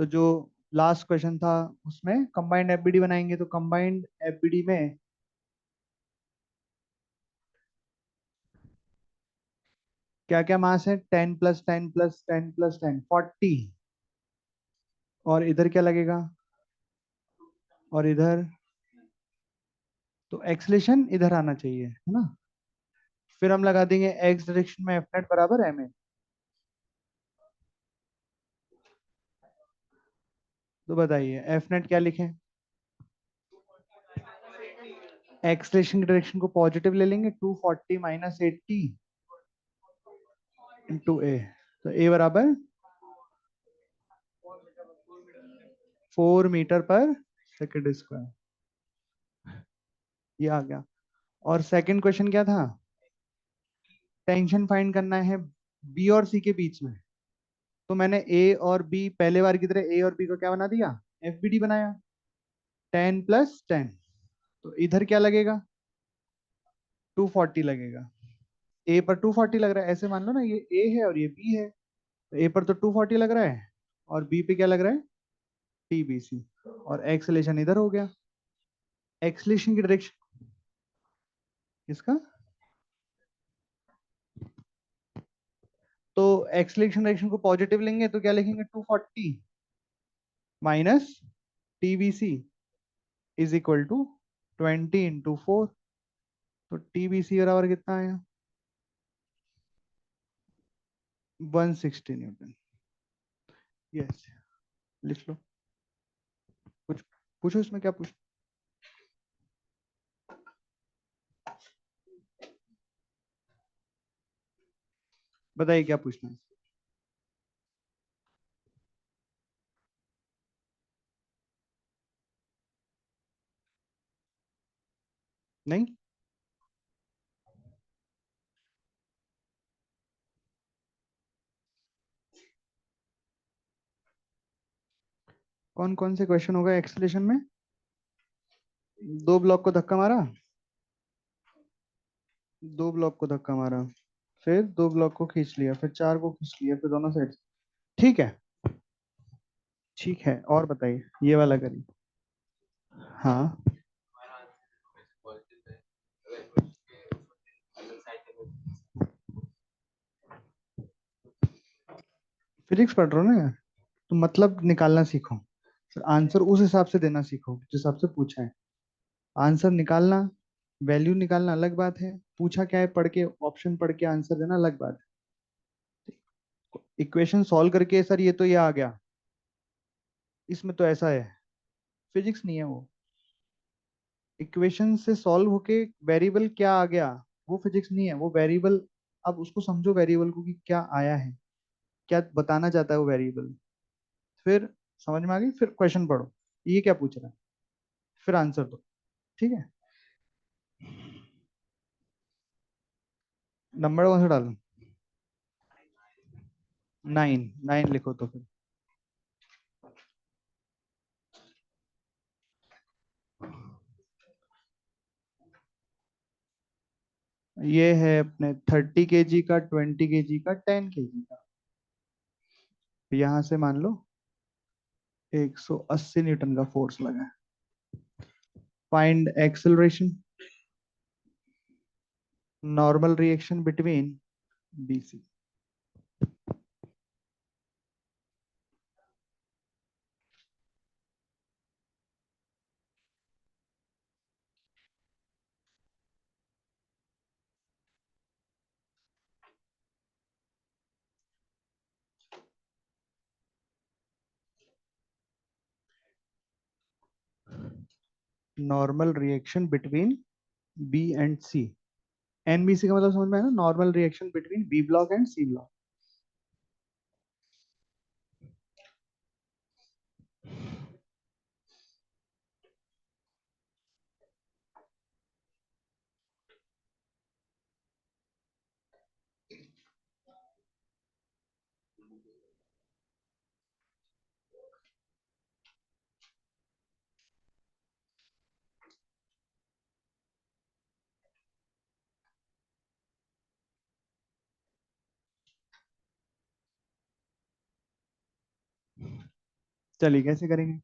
तो जो last question था उसमें कंबाइंड एफबीडी बनाएंगे, तो कंबाइंड एफबीडी में क्या क्या मास है? 10 + 10 + 10 + 10 40। और इधर क्या लगेगा? और इधर तो एक्सलेशन इधर आना चाहिए, है ना। फिर हम लगा देंगे एक्स डायरेक्शन में एफ नेट बराबर एम ए। तो बताइए एफ नेट क्या लिखें? एक्सलेशन की डायरेक्शन को पॉजिटिव ले लेंगे, 240 - 80 इंटू ए। तो ए बराबर 4 मीटर पर सेकेंड स्क्वायर। ये आ गया। और सेकंड क्वेश्चन क्या था? टेंशन फाइंड करना है बी और सी के बीच में। तो मैंने ए और बी पहले बार की तरह ए और बी को क्या बना दिया? एफबीडी बनाया। 10 + 10। तो इधर क्या लगेगा? 240 लगेगा। ए पर 240 लग रहा है, ऐसे मान लो ना, ये ए है और ये बी है। तो ए पर तो 240 लग रहा है और बी पे क्या लग रहा है? टीबीसी। और एक्सलेशन इधर हो गया। एक्सलेशन की डायरेक्शन इसका, तो एक्सलेशन डायरेक्शन को पॉजिटिव लेंगे तो क्या लिखेंगे? 240 minus TBC is equal to 20 × 4। तो टीबीसी बराबर कितना आया? 160 न्यूटन। यस, लिख लो। कुछ पूछो, इसमें क्या पूछ? बताइए क्या पूछना है। नहीं, कौन कौन से क्वेश्चन होगा एक्सलेशन में? दो ब्लॉक को धक्का मारा, दो ब्लॉक को धक्का मारा, फिर दो ब्लॉक को खींच लिया, फिर चार को खींच लिया, फिर दोनों साइड। ठीक है, ठीक है। और बताइए, ये वाला करिए। हाँ, फिजिक्स पढ़ रहे हो ना यार, तो मतलब निकालना सीखो। फिर आंसर उस हिसाब से देना सीखो जिस हिसाब से पूछा है। आंसर निकालना, वैल्यू निकालना अलग बात है, पूछा क्या है पढ़ के, ऑप्शन पढ़ के आंसर देना अलग बात है। इक्वेशन सॉल्व करके सर ये तो ये आ गया, इसमें तो ऐसा है, फिजिक्स नहीं है वो। इक्वेशन से सॉल्व होके वेरिएबल क्या आ गया, वो फिजिक्स नहीं है, वो वेरिएबल। अब उसको समझो वेरिएबल को कि क्या आया है, क्या बताना चाहता है वो वेरिएबल। फिर समझ में आ गई, फिर क्वेश्चन पढ़ो ये क्या पूछ रहा है, फिर आंसर दो। ठीक है। नंबर कौन सा डालूं? 9, 9 लिखो तो फिर। ये है अपने 30 kg का, 20 kg का, 10 kg का। यहां से मान लो 180 न्यूटन का फोर्स लगा है। Find acceleration, normal reaction between BC. Normal reaction between B and C. NBC का मतलब समझ में आया ना, normal reaction between B block and C block. चलिए कैसे करेंगे।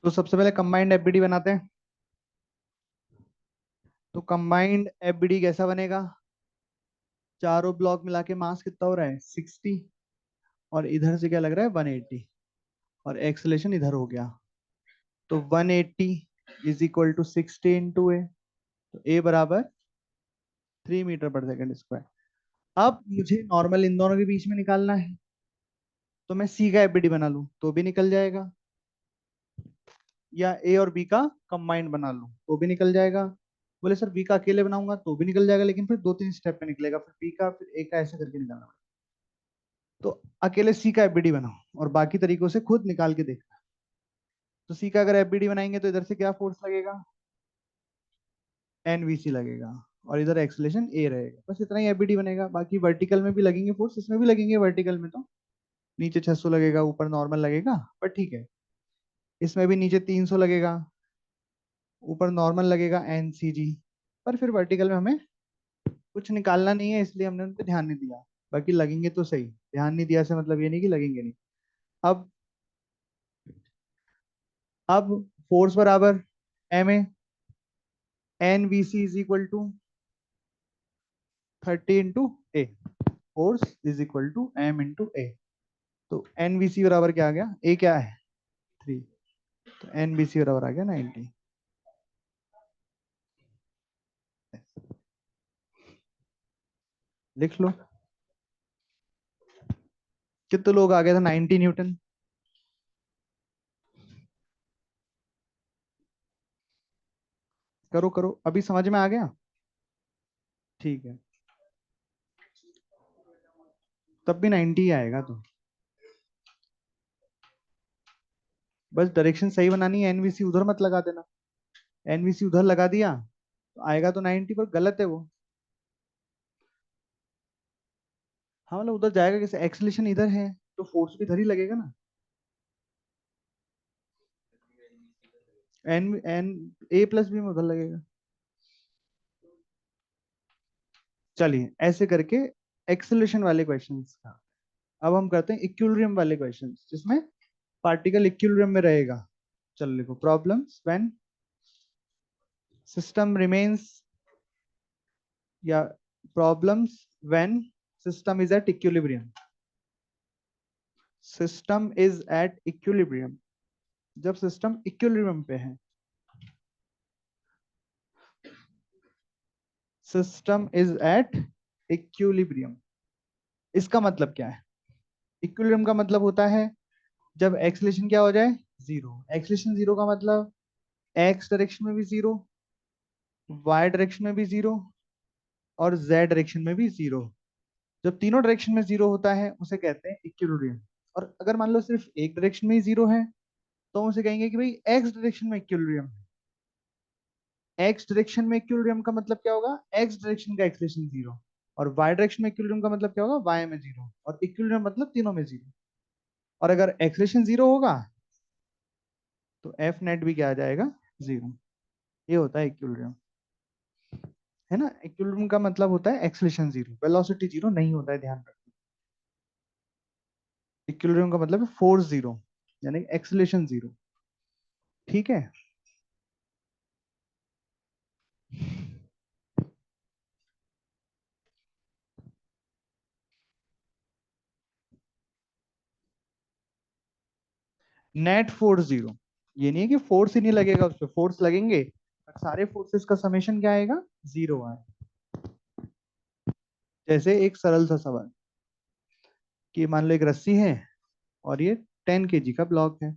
तो सबसे पहले कंबाइंड एफबीडी बनाते हैं। तो कंबाइंड एफबीडी कैसा बनेगा? चारों ब्लॉक मिला के मास कितना हो रहा है? 60। और इधर से क्या लग रहा है? 180। और एक्सलेशन इधर हो गया। तो 180 is equal to 60 into A. तो ए बराबर 3 मीटर पर सेकेंड स्क्वायर। अब मुझे नॉर्मल इन दोनों के बीच में निकालना है। तो मैं सी का एफबीडी बना लूं तो भी निकल जाएगा, या ए और बी का कंबाइंड बना लूं तो भी निकल जाएगा। बोले सर बी का अकेले बनाऊंगा तो भी निकल जाएगा, लेकिन फिर 2-3 स्टेप पे निकलेगा, फिर बी का फिर ए का ऐसे करके निकालना पड़ेगा। तो अकेले सी का एफबीडी बनाओ और बाकी तरीकों से खुद निकाल के देखना। तो सी का अगर एफबीडी बनाएंगे तो इधर से क्या फोर्स लगेगा? एनवीसी लगेगा। और इधर एक्सलेशन ए रहेगा। बस इतना ही एफबीडी बनेगा। बाकी वर्टिकल में भी लगेंगे फोर्स, इसमें भी लगेंगे वर्टिकल में। तो नीचे 600 लगेगा, ऊपर नॉर्मल लगेगा, पर ठीक है। इसमें भी नीचे 300 लगेगा, ऊपर नॉर्मल लगेगा एनसीजी। पर फिर वर्टिकल में हमें कुछ निकालना नहीं है, इसलिए हमने उन पर ध्यान नहीं दिया। बाकी लगेंगे तो सही, ध्यान नहीं दिया से मतलब ये नहीं कि लगेंगे नहीं। अब अब फोर्स बराबर M A, N V C is equal to 30 into A. Force is equal to M into A. तो एन वी सी बराबर क्या आ गया? ए क्या है? 3। तो एन बी सी बराबर आ गया 90। लिख लो। कितने लोग आ गए थे? 90 न्यूटन। करो करो, अभी समझ में आ गया? ठीक है। तब भी 90 ही आएगा। तो बस डायरेक्शन सही बनानी है, एनवीसी उधर मत लगा देना। एनवीसी उधर लगा दिया तो आएगा तो 90, पर गलत है वो। हाँ मतलब उधर जाएगा कैसे? एक्सलेशन इधर है तो फोर्स भी इधर ही लगेगा ना। N N A plus B में उधर लगेगा। चलिए ऐसे करके एक्सेलरेशन वाले क्वेश्चंस का। अब हम करते हैं इक्विलिब्रियम वाले क्वेश्चंस, जिसमें पार्टिकल इक्विलिब्रियम में रहेगा। चलो लिखो, प्रॉब्लम्स व्हेन सिस्टम रिमेन्स, या problems when system is at equilibrium. System is at equilibrium, जब सिस्टम इक्विलिब्रियम पे है। सिस्टम इज एट इक्विलिब्रियम, इसका मतलब क्या है? इक्विलिब्रियम का मतलब होता है जब एक्सलेशन क्या हो जाए? जीरो। एक्सलेशन जीरो का मतलब एक्स डायरेक्शन में भी जीरो, वाई डायरेक्शन में भी जीरो, और जेड डायरेक्शन में भी जीरो। जब तीनों डायरेक्शन में जीरो होता है उसे कहते हैं इक्विलिब्रियम। और अगर मान लो सिर्फ एक डायरेक्शन में ही जीरो है तो हम उसे कहेंगे कि भाई एक्स डायरेक्शन में इक्विलिब्रियम है। एक्स डायरेक्शन में इक्विलिब्रियम का मतलब क्या होगा? एक्स डायरेक्शन का एक्सलेशन जीरो। और वाई डायरेक्शन में इक्विलिब्रियम का मतलब क्या होगा? वाई में जीरो। और इक्विलिब्रियम मतलब तीनों में जीरो। और अगर एक्सलेशन जीरो होगा तो एफ नेट भी क्या आ जाएगा? जीरो। ये होता है इक्विलिब्रियम, है ना। इक्विलिब्रियम का मतलब होता है एक्सलेशन जीरो, वेलोसिटी जीरो नहीं होता है, ध्यान रखना। इक्विलिब्रियम का मतलब है फोर्स जीरो, यानी एक्सलेशन जीरो। ठीक है। Net force zero. ये नहीं है कि फोर्स ही नहीं लगेगा, उस पर फोर्स लगेंगे, पर सारे फोर्सेस का समेशन क्या आएगा, जीरो आए। जैसे एक सरल सा सवाल कि मान लो एक रस्सी है और ये 10 kg का ब्लॉक है।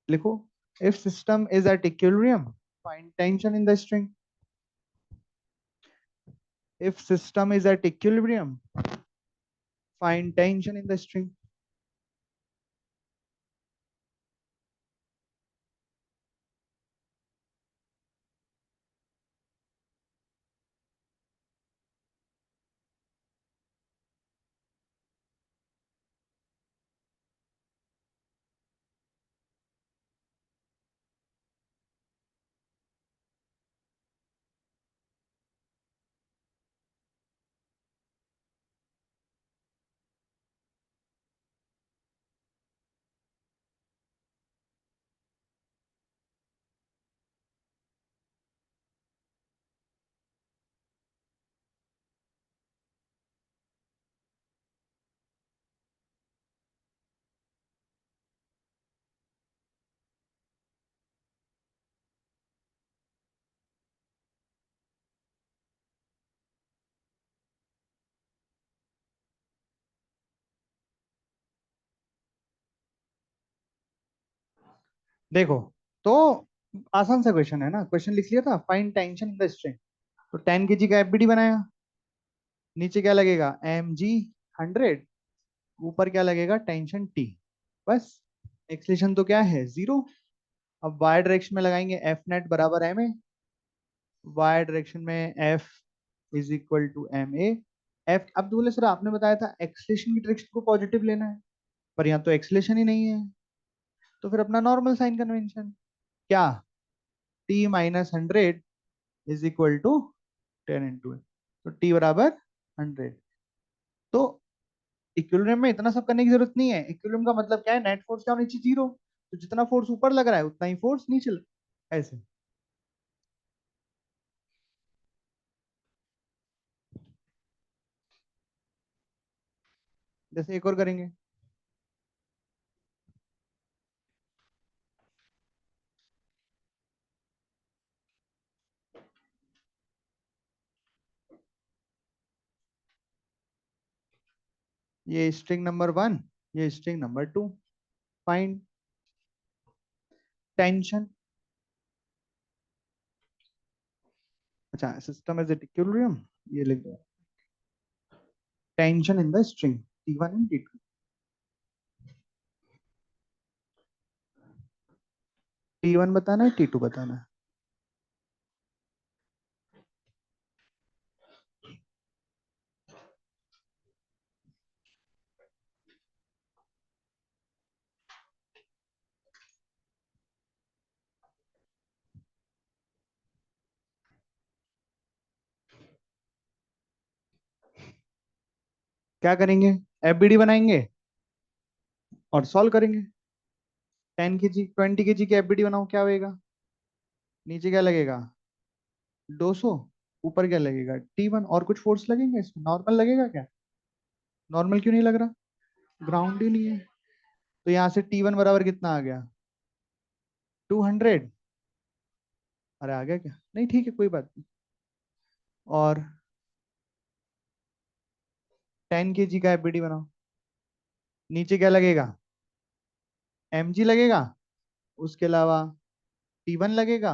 लिखो, if system is at equilibrium find tension in the string. If system is at equilibrium find tension in the string. देखो, तो आसान सा क्वेश्चन है ना, क्वेश्चन लिख लिया था, find tension in the string. तो 10 kg का एफबीडी बनाया, नीचे क्या लगेगा, mg 100, ऊपर क्या लगेगा, टेंशन टी। बस, एक्सलेशन तो क्या है, जीरो। अब वाई डायरेक्शन में लगाएंगे, एफ नेट बराबर एम ए। वाई डायरेक्शन में F is equal to M A. F, अब तो बोले सर आपने बताया था एक्सलेशन की डायरेक्शन को पॉजिटिव लेना है, पर यहाँ तो एक्सलेशन ही नहीं है, तो फिर अपना नॉर्मल साइन कन्वेंशन, क्या, t - 100 इज इक्वल टू 10 × तो टी बराबर 100। तो इक्विलिब्रियम में इतना सब करने की जरूरत नहीं है। इक्विलिब्रियम का मतलब क्या है, नेट फोर्स क्या होनी चाहिए, जीरो। तो जितना फोर्स ऊपर लग रहा है उतना ही फोर्स नीचे ऐसे। जैसे एक और करेंगे। ये स्ट्रिंग नंबर 1, ये स्ट्रिंग नंबर 2। फाइंड टेंशन, अच्छा सिस्टम इज एट इक्विलिब्रियम, ये लिख दो, tension in the string T1 and T2। T1 बताना है, T2 बताना है। क्या करेंगे, एफबीडी बनाएंगे और सॉल्व करेंगे। 10 kg 20 kg की एफबीडी बनाओ, क्या होएगा, नीचे क्या लगेगा, 200, ऊपर क्या लगेगा, T1, और कुछ फोर्स लगेंगे इसमें, नॉर्मल लगेगा क्या, नॉर्मल क्यों नहीं लग रहा, ग्राउंड ही नहीं है। तो यहाँ से T1 बराबर कितना आ गया, 200। अरे आ गया क्या, नहीं ठीक है कोई बात नहीं। और 10 kg का एफबीडी बनाओ, नीचे क्या लगेगा, mg लगेगा, उसके अलावा T1 लगेगा,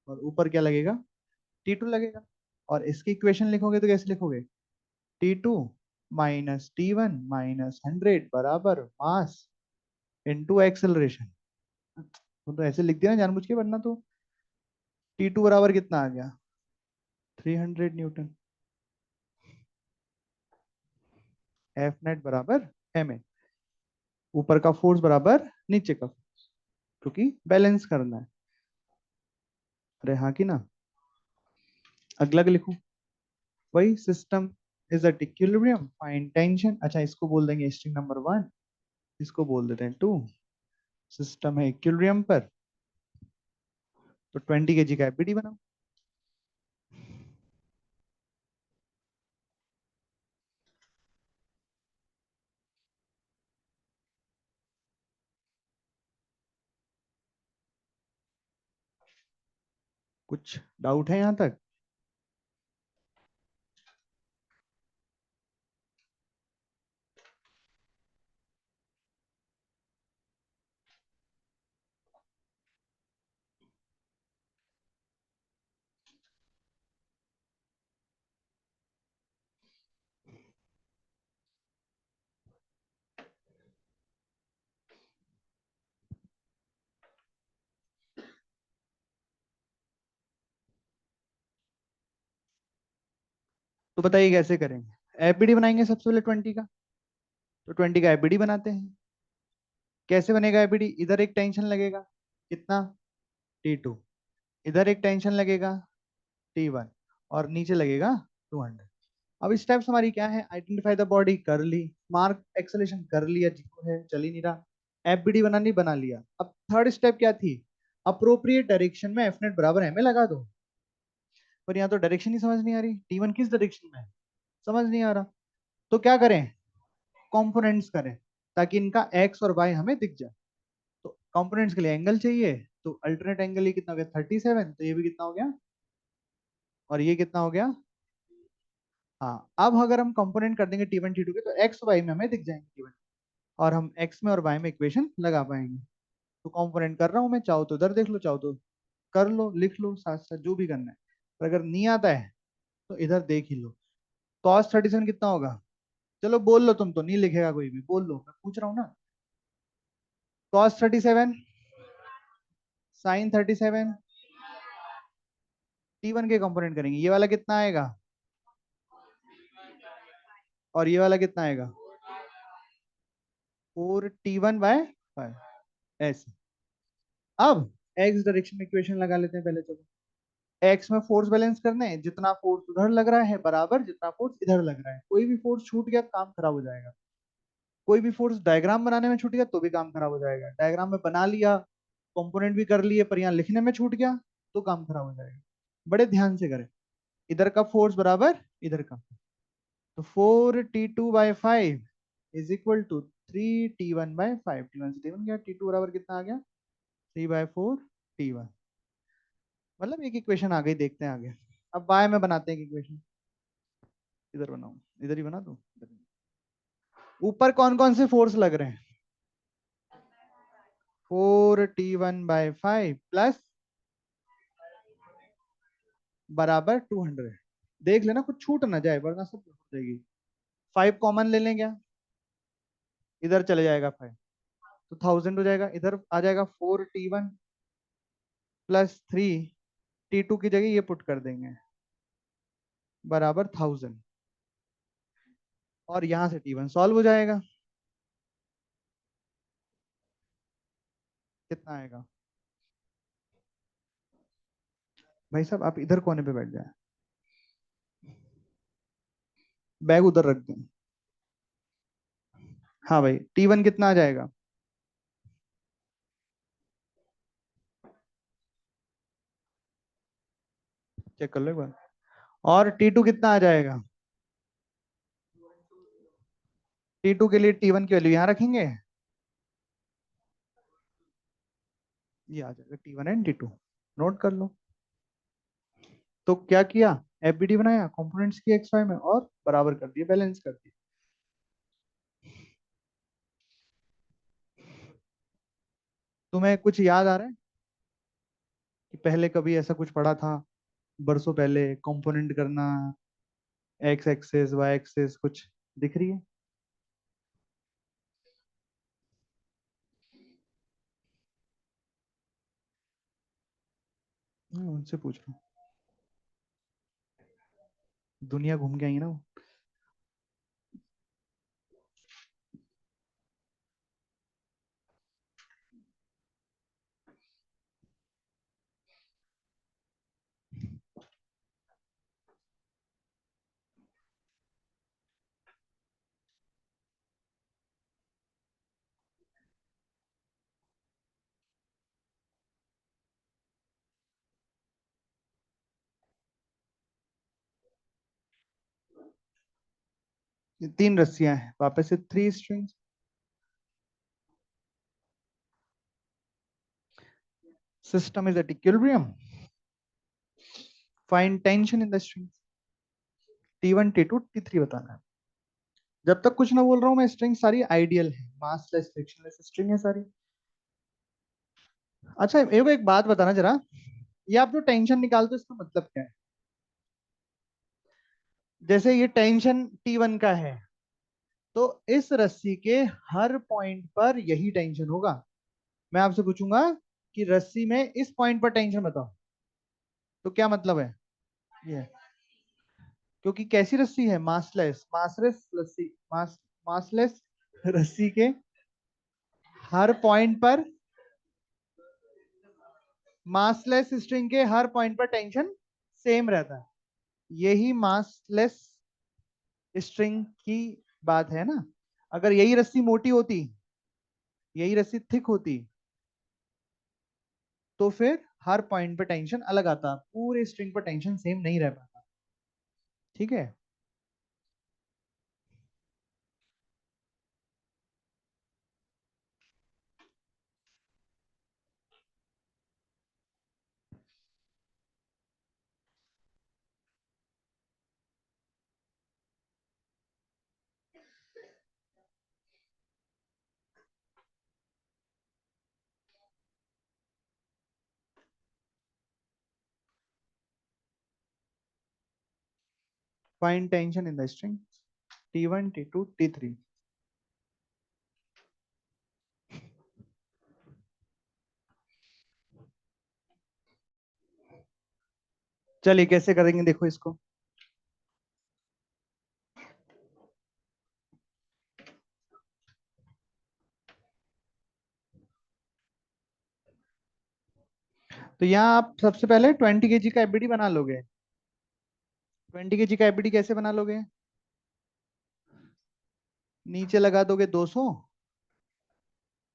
और ऊपर क्या लगेगा, T2 लगेगा। और इसकी इक्वेशन लिखोगे तो कैसे लिखोगे, T2 - T1 - 100 बराबर मास इंटू एक्सेलरेशन। तो ऐसे लिख दिया ना जानबूझ के, वरना तो T2 बराबर कितना आ गया, 300 न्यूटन। एफ नेट बराबर एम ए, ऊपर का फोर्स बराबर नीचे का फोर्स, क्योंकि बैलेंस करना है। अरे हाँ कि ना। अगला लिखो, वही system is at equilibrium find tension, अच्छा इसको बोल देंगे स्ट्रिंग नंबर 1, इसको बोल देते हैं 2। सिस्टम है इक्विलिब्रियम पर, तो 20 kg का एफबीडी बनाओ। कुछ डाउट है यहाँ तक? तो बताइए कैसे करेंगे? एफबीडी बनाएंगे सबसे पहले 20 का। तो 20 का एफबीडी बनाते हैं। कैसे बनेगा एफबीडी? इधर एक टेंशन लगेगा, कितना? T2। इधर एक टेंशन लगेगा, T1। और नीचे लगेगा 200। अब स्टेप्स हमारी क्या है? आइडेंटिफाई द बॉडी कर ली, मार्क एक्सेलेरेशन कर लिया, जीरो है चल ही नहीं रहा, एफबीडी बनानी बना लिया। अब थर्ड स्टेप क्या थी? अप्रोप्रिएट डायरेक्शन में एफ नेट बराबर एम ए लगा दो। पर यहाँ तो डायरेक्शन ही समझ नहीं आ रही, T1 किस डायरेक्शन में है समझ नहीं आ रहा। तो क्या करें? कंपोनेंट्स करें ताकि इनका एक्स और वाई हमें दिख जाए। तो कंपोनेंट्स के लिए एंगल चाहिए, तो अल्टरनेट एंगल ये कितना हो गया? 37। तो ये भी कितना हो गया? और ये कितना हो गया? हाँ, अब अगर हम कंपोनेंट कर देंगे T1 T2 के, तो एक्स वाई में हमें दिख जाएंगे T1। और हम एक्स में और वाई में इक्वेशन लगा पाएंगे। तो कंपोनेंट कर रहा हूं मैं, चाहो तो इधर देख लो, चाहो तो कर लो, लिख लो साथ साथ जो भी करना है। पर अगर नहीं आता है तो इधर देख ही लो। cos 37 कितना होगा? चलो बोल लो, तुम तो नहीं लिखेगा कोई भी, बोल लो, मैं पूछ रहा हूँ ना। cos 37, sin 37, T1 के कंपोनेंट करेंगे। ये वाला कितना आएगा? और ये वाला कितना आएगा? 4T1/5। ऐसे। अब एक्स डायरेक्शन में इक्वेशन लगा लेते हैं पहले। चलो, एक्स में फोर्स बैलेंस करने हैं, जितना फोर्स उधर लग रहा है बराबर जितना फोर्स इधर लग रहा है। कोई भी फोर्स छूट गया काम खराब हो जाएगा। कोई भी फोर्स डायग्राम बनाने में छूट गया तो भी काम खराब हो जाएगा। डायग्राम में बना लिया, कंपोनेंट भी कर लिए, पर यहाँ लिखने में छूट गया तो काम खराब हो जाएगा। बड़े ध्यान से करें। इधर का फोर्स बराबर इधर का। तो 4T2/5 is equal to 3T1/5। T1 से T1 गया, T2 बराबर कितना आ गया? 3/4 T1। मतलब एक इक्वेशन आ गई, देखते हैं आगे। अब बाय में बनाते हैं इक्वेशन। इधर बनाऊं, इधर ही बना दूं। ऊपर कौन कौन से फोर्स लग रहे हैं? 4T1/5 प्लस बराबर 200। देख लेना कुछ छूट ना जाए, वरना सब छूट जाएगी। 5 कॉमन ले लें क्या? इधर चले जाएगा 5, तो 1000 हो जाएगा। इधर आ जाएगा 4T1 प्लस 3T2 की जगह ये पुट कर देंगे, बराबर 1000। और यहां से T1 सॉल्व हो जाएगा। कितना आएगा? भाई साहब आप इधर कोने पे बैठ जाए, बैग उधर रख दें। हाँ भाई, T1 कितना आ जाएगा? चेक कर लो एक बार। और T2 कितना आ जाएगा? T2 के लिए T1 की वैल्यू यहाँ रखेंगे, ये आ जाएगा T1 and T2। नोट कर लो। तो क्या किया? एफबीडी बनाया, कंपोनेंट्स की एक्स वाई में, और बराबर कर दिए, बैलेंस कर दिए। तुम्हें कुछ याद आ रहा है कि पहले कभी ऐसा कुछ पढ़ा था? बरसों पहले कंपोनेंट करना, एक्स एक्सेस वाई एक्सेस, कुछ दिख रही है? उनसे पूछ रहा हूँ, दुनिया घूम के आई ना वो। ये 3 रस्सियां हैं, वापस से 3 strings. System is at equilibrium. Find tension in the string. T1 T2 T3 बताना है। जब तक कुछ ना बोल रहा हूं मैं, स्ट्रिंग सारी आइडियल है, मासलेस फ्रिक्शनलेस स्ट्रिंग है सारी। अच्छा एक बात बताना जरा, ये आप जो टेंशन निकालते हो इसका मतलब क्या है? जैसे ये टेंशन T1 का है, तो इस रस्सी के हर पॉइंट पर यही टेंशन होगा। मैं आपसे पूछूंगा कि रस्सी में इस पॉइंट पर टेंशन बताओ, तो क्या मतलब है? ये क्योंकि कैसी रस्सी है? मासलेस, मासलेस रस्सी, मासलेस रस्सी के हर पॉइंट पर, मासलेस स्ट्रिंग के हर पॉइंट पर टेंशन सेम रहता है। यही मासलेस स्ट्रिंग की बात है ना। अगर यही रस्सी मोटी होती, यही रस्सी थिक होती, तो फिर हर पॉइंट पे टेंशन अलग आता, पूरे स्ट्रिंग पर टेंशन सेम नहीं रह पाता। ठीक है। Find tension in the string T1 T2 T3। चलिए कैसे करेंगे देखो इसको। तो यहाँ आप सबसे पहले 20 kg का एफबीडी बना लोगे। 20 kg का एफबीडी कैसे बना लोगे? नीचे लगा दोगे 200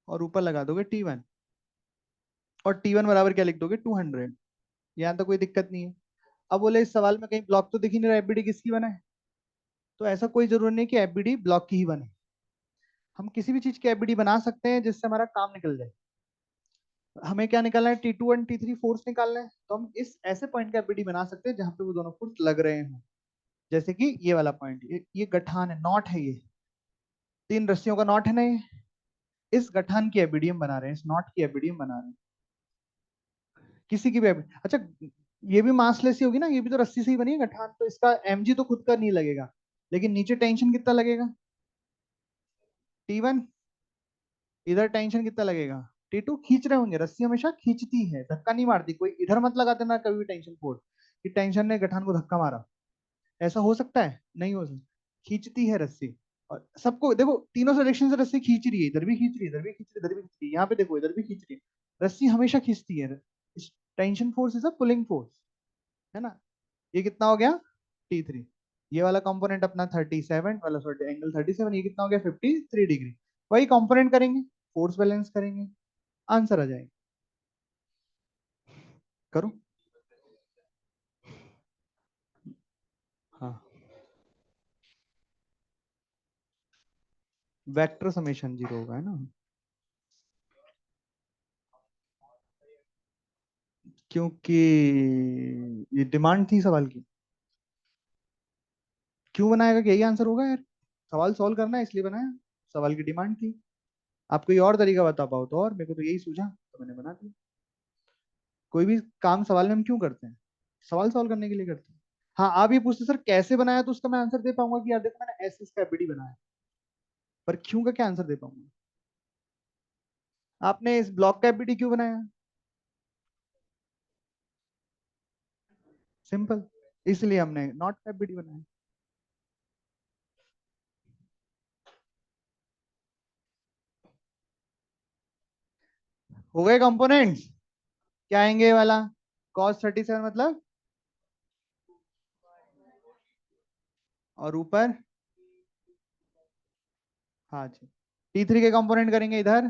और ऊपर लगा दोगे T1, और T1 बराबर क्या लिख दोगे? 200। यहाँ तो कोई दिक्कत नहीं है। अब बोले इस सवाल में कहीं ब्लॉक तो दिख ही नहीं रहा एफबीडी किसकी बना है, तो ऐसा कोई जरूरी नहीं कि एफबीडी ब्लॉक की ही बने। हम किसी भी चीज की एफबीडी बना सकते हैं जिससे हमारा काम निकल जाए। हमें क्या निकालना है? T2 और T3 फोर्स निकालना है, तो हम इस ऐसे पॉइंट का एफबीडी बना सकते हैं जहां पे वो दोनों फोर्स लग रहे हो। जैसे कि ये वाला पॉइंट, ये गठान है, नॉट है, ये तीन रस्सियों का नॉट है ना, ये इस गठान की एफबीडी हम बना रहे हैं, इस नॉट की एफबीडी हम बना रहे हैं। किसी की भी अच्छा, ये भी मासलेस ही होगी ना, ये भी तो रस्सी से ही बनी है गठान, तो इसका mg तो खुद का नहीं लगेगा, लेकिन नीचे टेंशन कितना लगेगा? T1। इधर टेंशन कितना लगेगा? T2। खींच रहे होंगे, रस्सी हमेशा खींचती है, धक्का नहीं मारती। कोई इधर मत लगा देना कभी भी टेंशन फोर्स कि टेंशन ने गठान को धक्का मारा। ऐसा हो सकता है? नहीं हो सकता। खींचती है रस्सी। और सबको देखो, तीनों डायरेक्शन से रस्सी खींच रही है, इधर भी खींच रही है, इधर भी खींच रही है, इधर भी खींच रही है, यहाँ पे देखो इधर भी खींच रही है। रस्सी हमेशा खींचती है। Tension force is a pulling force, है ना। ये कितना हो गया? T3। ये वाला कंपोनेंट अपना 37 वाला, सॉरी एंगल 37, ये कितना हो गया? 53 डिग्री। वही कंपोनेंट करेंगे, फोर्स बैलेंस करेंगे, आंसर आ जाएगा। करो। हाँ, वेक्टर समेशन जीरो होगा, है ना। क्योंकि ये डिमांड थी सवाल की। क्यों बनाएगा कि यही आंसर होगा यार? सवाल सॉल्व करना है इसलिए बनाया, सवाल की डिमांड थी। आप कोई और तरीका बता पाओ तो, और मेरे को तो यही सूझा तो मैंने बना दिया। कोई भी काम सवाल में हम क्यों करते हैं? सवाल सॉल्व करने के लिए करते हैं। हाँ, आप ये पूछते सर कैसे बनाया, तो उसका मैं आंसर दे पाऊंगा कि यार देखो मैंने ऐसे इसका एबीडी बनाया, पर क्यों का क्या आंसर दे पाऊंगा? आपने इस ब्लॉक का एबीडी क्यों बनाया? सिंपल, इसलिए हमने नॉट का एबीडी बनाया। हो गए कंपोनेंट्स। क्या आएंगे ये वाला? cos 37 मतलब, और ऊपर, हाँ जी, T3 के कंपोनेंट करेंगे इधर,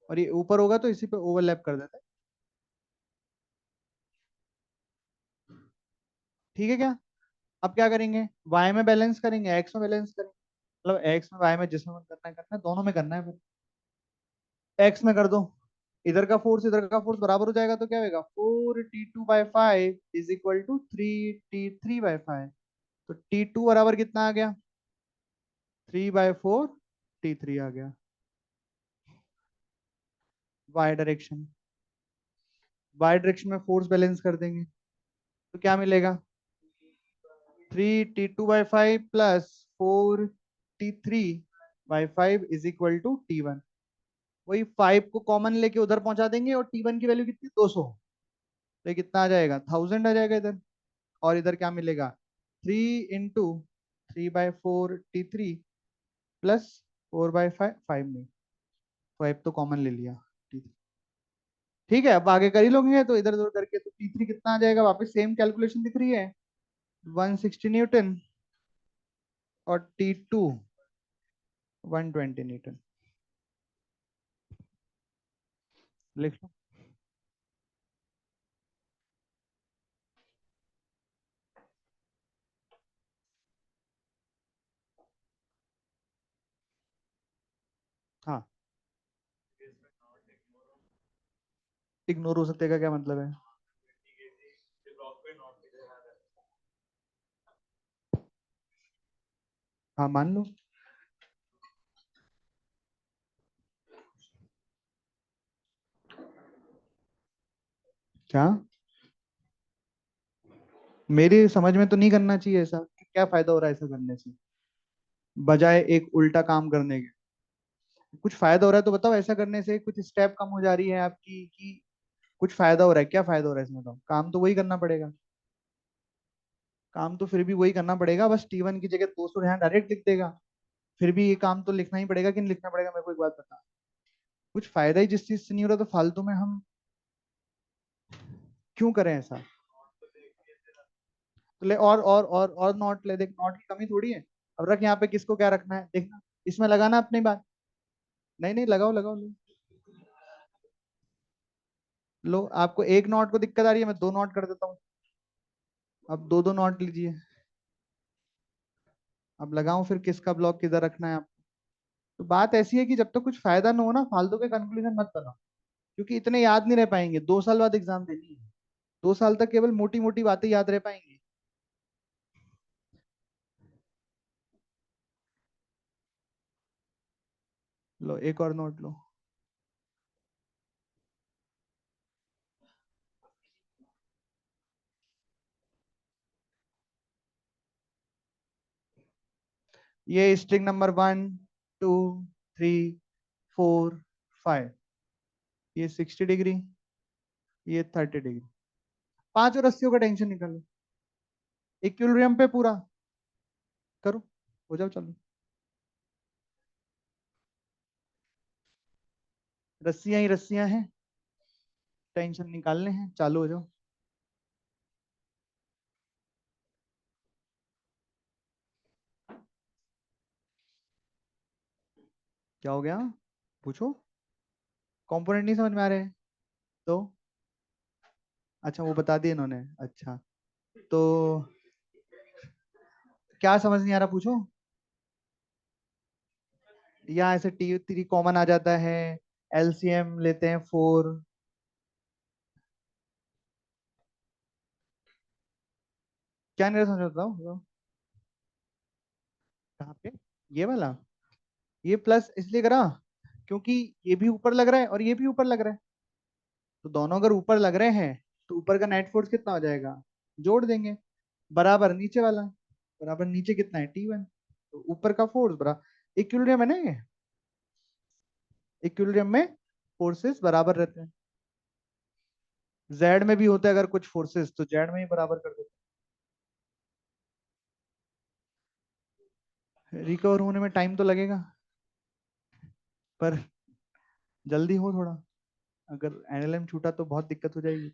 और ये ऊपर होगा तो इसी पे ओवरलैप कर देते हैं। ठीक है क्या? अब क्या करेंगे? y में बैलेंस करेंगे, x में बैलेंस करेंगे, मतलब x में y में जिसमें मन करना है दोनों में करना है फिर। x में कर दो, इधर का फोर्स बराबर हो जाएगा, तो क्या होगा, 4T2/5 is equal to 3T3/5। तो T2 बराबर कितना आ गया, 3/4 T3 आ गया। वाई डायरेक्शन, वाई डायरेक्शन में फोर्स बैलेंस कर देंगे, तो क्या मिलेगा, 3T2/5 plus 4T3/5 is equal to T1। वही 5 को कॉमन लेके उधर पहुंचा देंगे, और T1 की वैल्यू कितनी, 200। तो ये कितना आ जाएगा, 1000 आ जाएगा इधर। और इधर क्या मिलेगा, 3 × 3/4 T3 प्लस 4/5 में 5 तो कॉमन ले लिया, ठीक है। अब आगे कर ही लोगे, तो इधर उधर करके तो T3 कितना आ जाएगा, वापस सेम कैलकुलेशन दिख रही है, 160 न्यूटन, और T2 120 न्यूटन। लिख लो। हाँ, इग्नोर हो सकते का क्या मतलब है। हाँ, मान लो। क्या, मेरी समझ में तो नहीं करना चाहिए ऐसा, क्या फायदा हो रहा है ऐसा करने से, बजाय एक उल्टा काम करने के। कुछ फायदा हो रहा है तो बताओ, ऐसा करने से कुछ स्टेप कम हो जा रही है आपकी, कि कुछ फायदा हो रहा है, क्या फायदा हो रहा है इसमें, तो काम तो वही करना पड़ेगा। काम तो फिर भी वही करना पड़ेगा, बस T1 की जगह 200 यहाँ डायरेक्ट लिख देगा। फिर भी ये काम तो लिखना ही पड़ेगा कि नहीं लिखना पड़ेगा, मेरे को एक बात बता। कुछ फायदा ही जिस चीज से नहीं हो रहा, तो फालतू में हम क्यों करें ऐसा। तो ले, और नॉट ले, देख नॉट की कमी थोड़ी है। अब रख यहाँ पे, किसको क्या रखना है देखना, इसमें लगाना अपनी बात। नहीं नहीं, लगाओ लगाओ लो। लो, आपको एक नॉट को दिक्कत आ रही है, मैं दो नॉट कर देता हूँ। अब दो दो नॉट लीजिए। अब लगाऊं फिर, किसका ब्लॉक किधर रखना है आप। तो बात ऐसी है कि जब तक कुछ फायदा ना हो ना, फालतू के कंक्लूजन मत बनाओ। क्योंकि इतने याद नहीं रह पाएंगे, 2 साल बाद एग्जाम देनी है। 2 साल तक केवल मोटी मोटी बातें याद रह पाएंगी। लो, एक और नोट लो। ये स्ट्रिंग नंबर 1, 2, 3, 4, 5, ये 60 डिग्री, ये 30 डिग्री। पांचों रस्सियों का टेंशन निकालो, इक्विलिब्रियम पे पूरा करो, हो जाओ चलो। रस्सियां ही रस्सियां हैं, टेंशन निकालने हैं, चालू हो जाओ। क्या हो गया, पूछो। कंपोनेंट नहीं समझ में आ रहे हैं तो, अच्छा वो बता दिए इन्होंने, अच्छा। तो क्या समझ नहीं आ रहा, पूछो। यहाँ ऐसे T3 कॉमन आ जाता है, एलसीएम लेते हैं 4। क्या नहीं समझ बताओ। कहाँ पे, ये वाला, ये प्लस इसलिए करा क्योंकि ये भी ऊपर लग रहा है और ये भी ऊपर लग रहा है। तो दोनों अगर ऊपर लग रहे हैं, तो ऊपर का नेट फोर्स कितना हो जाएगा, जोड़ देंगे, बराबर नीचे वाला, बराबर नीचे कितना है T1। तो ऊपर का फोर्स बराबर, इक्विलिब्रियम है ना ये, इक्विलिब्रियम में फोर्सेस बराबर रहते हैं। जेड में भी होते हैं अगर कुछ फोर्सेस, तो जेड में ही बराबर कर देते हैं। रिकवर होने में टाइम तो लगेगा, पर जल्दी हो थोड़ा, अगर एनएलएम छूटा तो बहुत दिक्कत हो जाएगी।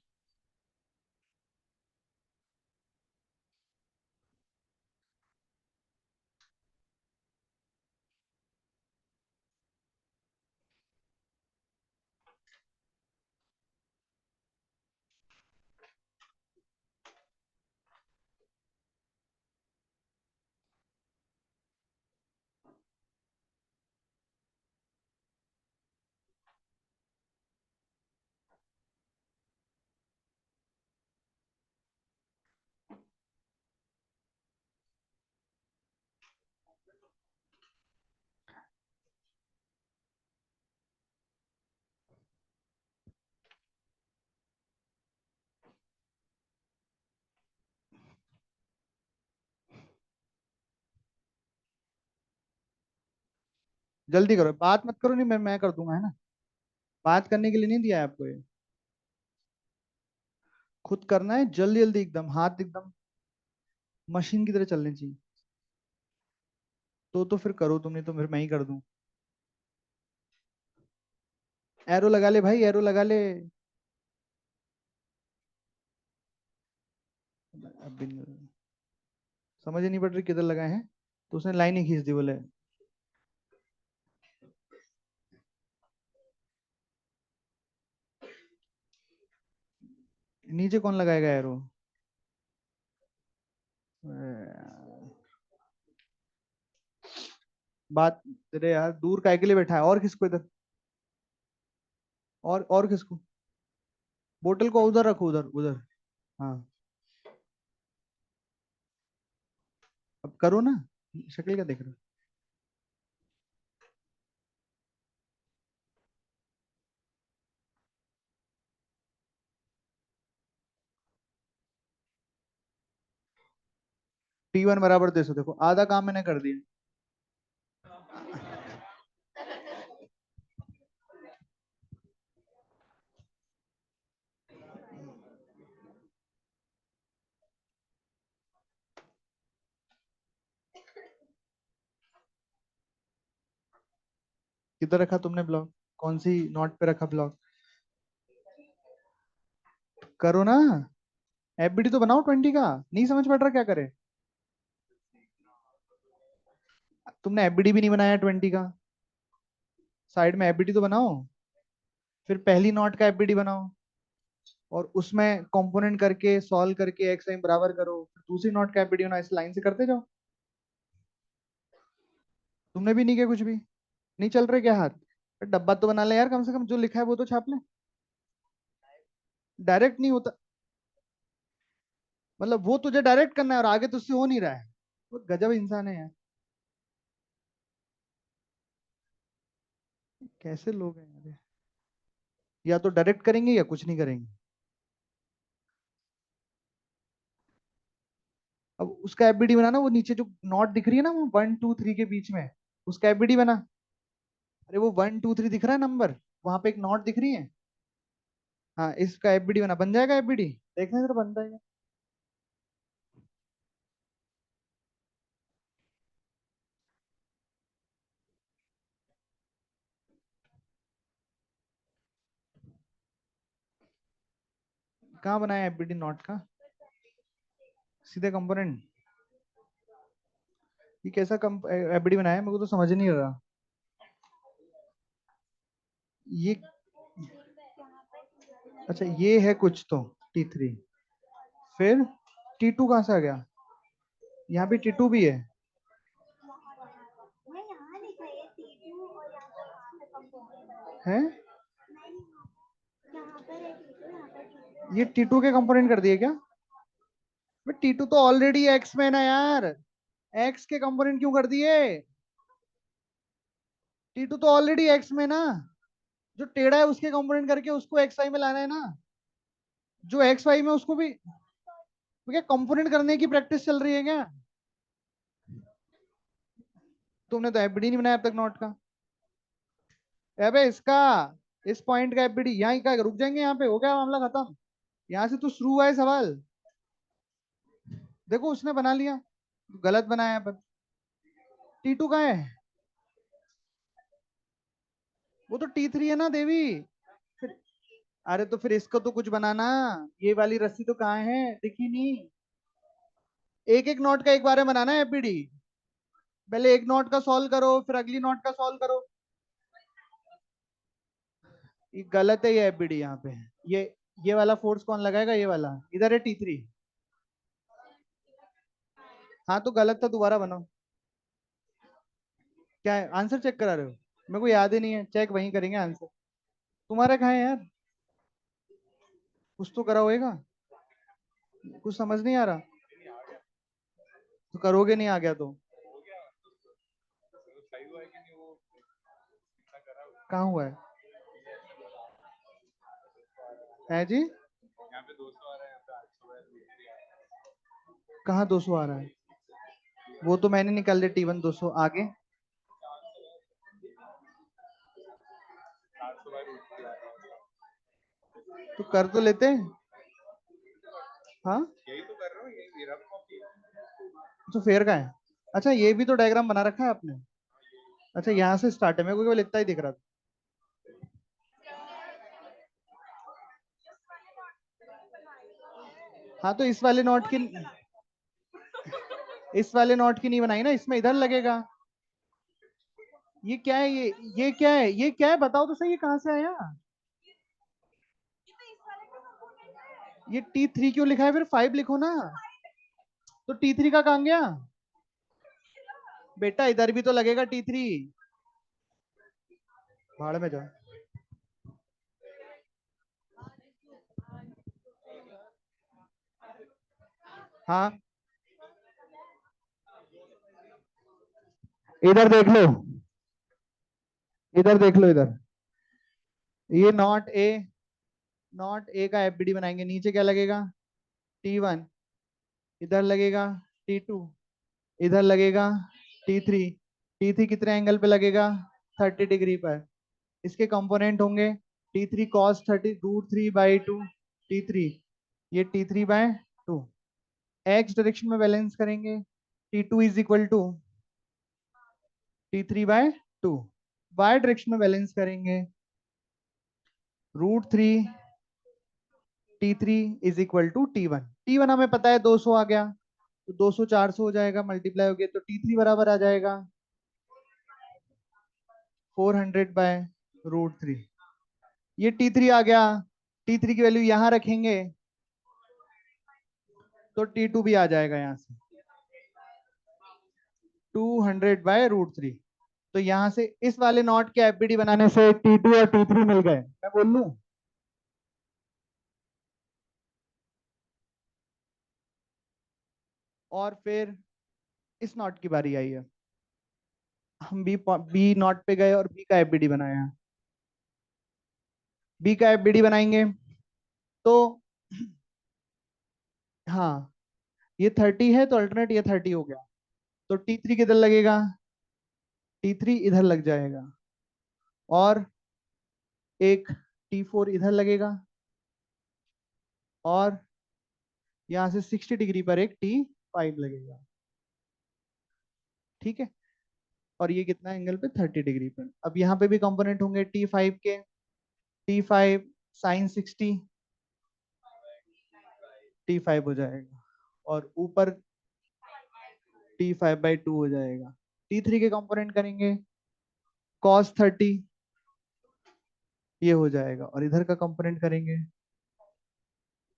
जल्दी करो, बात मत करो, नहीं मैं कर दूंगा, है ना। बात करने के लिए नहीं दिया है आपको ये। खुद करना है, जल्दी जल्दी एकदम, हाथ एकदम मशीन की तरह चलने चाहिए। तो फिर करो तुमने, तो फिर मैं ही कर दूं। एरो लगा ले भाई, एरो लगा ले। अभी समझ ही नहीं पड़ रही किधर लगाए हैं, तो उसने लाइन ही खींच दी बोले। नीचे कौन लगाएगा एरो। बात, तेरे यार दूर काय के लिए बैठा है, और किसको इधर, और किसको। बोतल को उधर रखो, उधर उधर। हाँ, अब करो ना, शक्ल क्या देख रहे हो। T1 बराबर 200, देखो आधा काम मैंने कर दिया। किधर रखा तुमने ब्लॉक, कौन सी नोट पे रखा ब्लॉक। करो ना, एफबीडी तो बनाओ 20 का, नहीं समझ पड़ रहा क्या करे। तुमने एफबीडी भी नहीं बनाया 20 का, साइड में एफबीडी तो बनाओ। फिर पहली नोट का एफबीडी बनाओ, और उसमें कंपोनेंट करके सॉल्व करके एक्स टाइम बराबर करो, फिर दूसरी नोट का एफबीडी बनाओ, इस लाइन से करते जाओ। तुमने भी नहीं किया कुछ भी, नहीं चल रहे क्या हाथ। डब्बा तो बना ले यार, कम से कम जो लिखा है वो तो छाप ले। डायरेक्ट नहीं होता, मतलब वो तुझे डायरेक्ट करना है और आगे तुझसे हो नहीं रहा है। वो गजब इंसान है यार, कैसे लोग हैं यार। या तो डायरेक्ट करेंगे या कुछ नहीं करेंगे। अब उसका एफबीडी बनाना, वो नीचे जो नॉट दिख रही है ना, वो 1 2 3 के बीच में, उसका एफबीडी बना। अरे वो 1 2 3 दिख रहा है नंबर, वहां पे एक नॉट दिख रही है। हाँ, इसका एफबीडी बना, बन जाएगा एफबीडी। देखना जरा बनता है क्या? कहाँ बनाया एफबीडी नॉट का, सीधे कंपोनेंट। ये कैसा एफबीडी बनाया है, मेरे को तो समझ नहीं आ रहा। ये, अच्छा ये है कुछ तो, T3, फिर T2 कहाँ से आ गया, यहाँ भी T2 भी है। हैं, ये T2 के कंपोनेंट कर दिए क्या। T2 तो ऑलरेडी एक्स में है ना यार, एक्स के कंपोनेंट क्यों कर दिए। T2 तो ऑलरेडी एक्स में ना, जो टेढ़ा है उसके कंपोनेंट करके उसको एक्स वाई में लाना है ना, जो एक्स वाई में उसको भी। तो क्या कंपोनेंट करने की प्रैक्टिस चल रही है क्या। तुमने तो एफबीडी नहीं बनाया अब तक नोट का। अबे इसका, इस पॉइंट का एफबीडी यहाँ का, रुक जाएंगे यहाँ पे, हो गया मामला खत्म। यहाँ से तो शुरू हुआ है सवाल। देखो उसने बना लिया, गलत बनाया पर। T2 कहाँ है, वो तो T3 है ना देवी। फिर, अरे तो फिर इसको तो कुछ बनाना, ये वाली रस्सी तो कहाँ है, दिखी नहीं। एक एक नोट का एक बार में बनाना है एफबीडी। पहले एक नोट का सॉल्व करो, फिर अगली नोट का सॉल्व करो। ये गलत है, ये एफबीडी यहाँ पे। ये ये वाला फोर्स कौन लगाएगा, ये वाला इधर है T3। हाँ तो गलत था, दोबारा बनाओ। क्या है, आंसर चेक करा रहे हो। मेरे को याद ही नहीं है, चेक वहीं करेंगे आंसर। तुम्हारा कहाँ है यार, कुछ तो करा होएगा, कुछ समझ नहीं आ रहा। तो करोगे नहीं, आ गया तो। कहाँ हुआ है जी। कहाँ 200 आ रहा है, वो तो मैंने निकाल दिया T1 200 आगे। तो कर तो लेते हैं। हाँ, तो फेयर का है। अच्छा, ये भी तो डायग्राम बना रखा है आपने। अच्छा, यहाँ से स्टार्ट है, मेरे को केवल इतना ही दिख रहा था। हाँ, तो इस वाले नोट की नहीं बनाई ना, इसमें इधर लगेगा। ये क्या है? ये क्या है? ये क्या है? बताओ तो सही, ये कहाँ से आया? ये T3 क्यों लिखा है? फिर 5 लिखो ना। तो T3 का कहाँ गया? बेटा इधर भी तो लगेगा T3। भाड़ में जाओ। हाँ, इधर देख लो। इधर देख लो, इधर। ये नॉट ए का एफबीडी बनाएंगे, नीचे क्या लगेगा? T1। इधर लगेगा T2। इधर लगेगा T3। T3 कितने एंगल पे लगेगा? 30 डिग्री पर। इसके कंपोनेंट होंगे T3 cos 30 √3/2 T3। ये T3/2। एक्स डायरेक्शन में बैलेंस करेंगे। T2 is equal to T3/2। Y direction में बैलेंस करेंगे। √3 T3 is equal to T1। T1 हमें पता है 200 आ गया, तो 200 400 हो जाएगा, मल्टीप्लाई हो गया, तो T3 बराबर आ जाएगा 400/√3। ये T3 आ गया। T3 की वैल्यू यहां रखेंगे तो T2 भी आ जाएगा यहां से 200/√3। तो यहां से इस वाले नॉट के एफबीडी बनाने से T2 और T3 मिल गए, मैं बोल लूं। और फिर इस नॉट की बारी आई है। हम बी नॉट पे गए और बी का एफबीडी बनाया। बी का एफबीडी बनाएंगे तो हाँ, ये 30 है तो अल्टरनेट ये 30 हो गया। तो T3 किधर लगेगा? T3 इधर लग जाएगा। और एक T4 इधर लगेगा। और यहाँ से 60 डिग्री पर एक T5 लगेगा। ठीक है। और ये कितना एंगल पे? 30 डिग्री पर। अब यहाँ पे भी कंपोनेंट होंगे T5 के। T5 sin 60 T5 हो जाएगा। और ऊपर T5/2 हो जाएगा। T3 के कंपोनेंट करेंगे cos 30, ये हो जाएगा। और इधर का कंपोनेंट करेंगे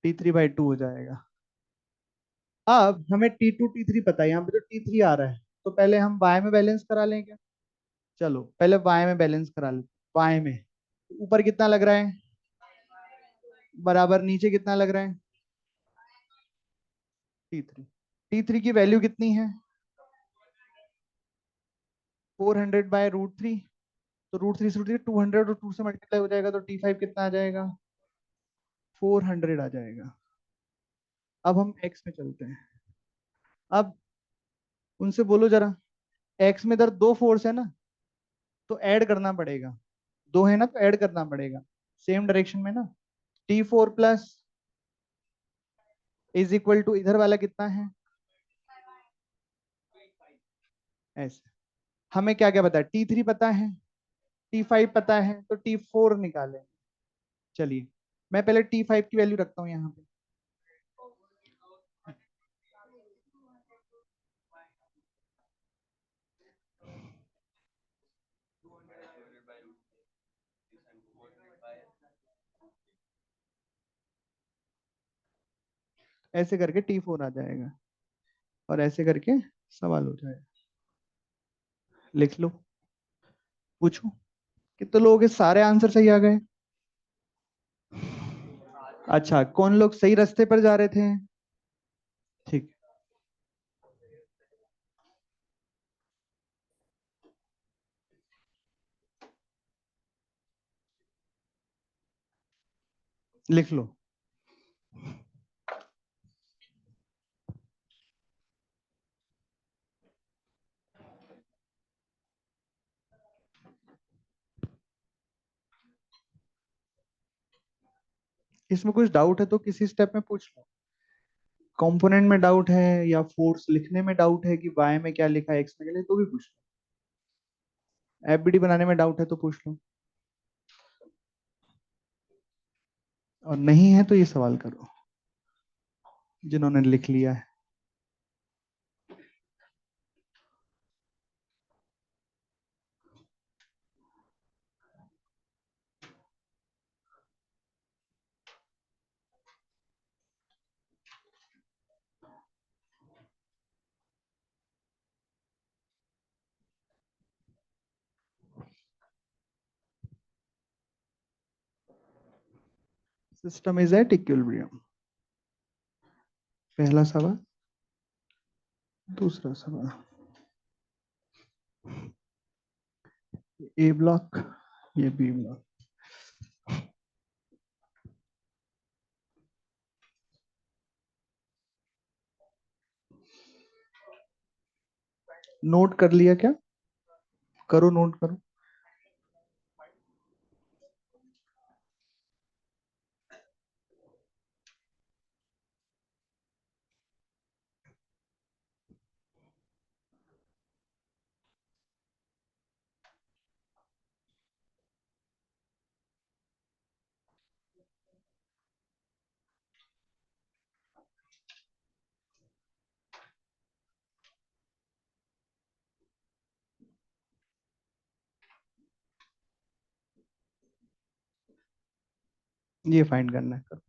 T3/2 हो जाएगा। अब हमें T2 T3 पता है, यहाँ पे तो T3 आ रहा है, तो पहले हम y में बैलेंस करा लें क्या? चलो पहले y में बैलेंस करा लें। y में ऊपर कितना लग रहा है? बराबर। नीचे कितना लग रहा है? T3। T3 की वैल्यू कितनी है? 400/√3। तो √3 से √3 200, और 2 से मल्टीप्लाई हो जाएगा, तो T5 कितना आ जाएगा? 400 आ जाएगा। अब हम x में चलते हैं। अब उनसे बोलो जरा, x में इधर दो फोर्स है ना, तो ऐड करना पड़ेगा। दो है ना, तो ऐड करना पड़ेगा सेम डायरेक्शन में ना। T4 plus is equal to, इधर वाला कितना है? ऐसे। हमें क्या क्या पता है? T3 पता है, T5 पता है, तो T4 निकालें। चलिए, मैं पहले T5 की वैल्यू रखता हूँ यहाँ पे। ऐसे करके T4 आ जाएगा। और ऐसे करके सवाल हो जाएगा। लिख लो। पूछो। कितने लोगों के सारे आंसर सही आ गए? अच्छा, कौन लोग सही रास्ते पर जा रहे थे? ठीक। लिख लो। इसमें कुछ डाउट है तो किसी स्टेप में पूछ लो। कंपोनेंट में डाउट है या फोर्स लिखने में डाउट है कि वाई में क्या लिखा है एक्स में क्या लिखा है, तो भी पूछ लो। एफबीडी बनाने में डाउट है तो पूछ लो, और नहीं है तो ये सवाल करो जिन्होंने लिख लिया है। System is at equilibrium. पहला सवाल। दूसरा सवाल, ए ब्लॉक, ये बी ब्लॉक। नोट कर लिया क्या? करो, नोट करो। ये फाइंड करना है, करो।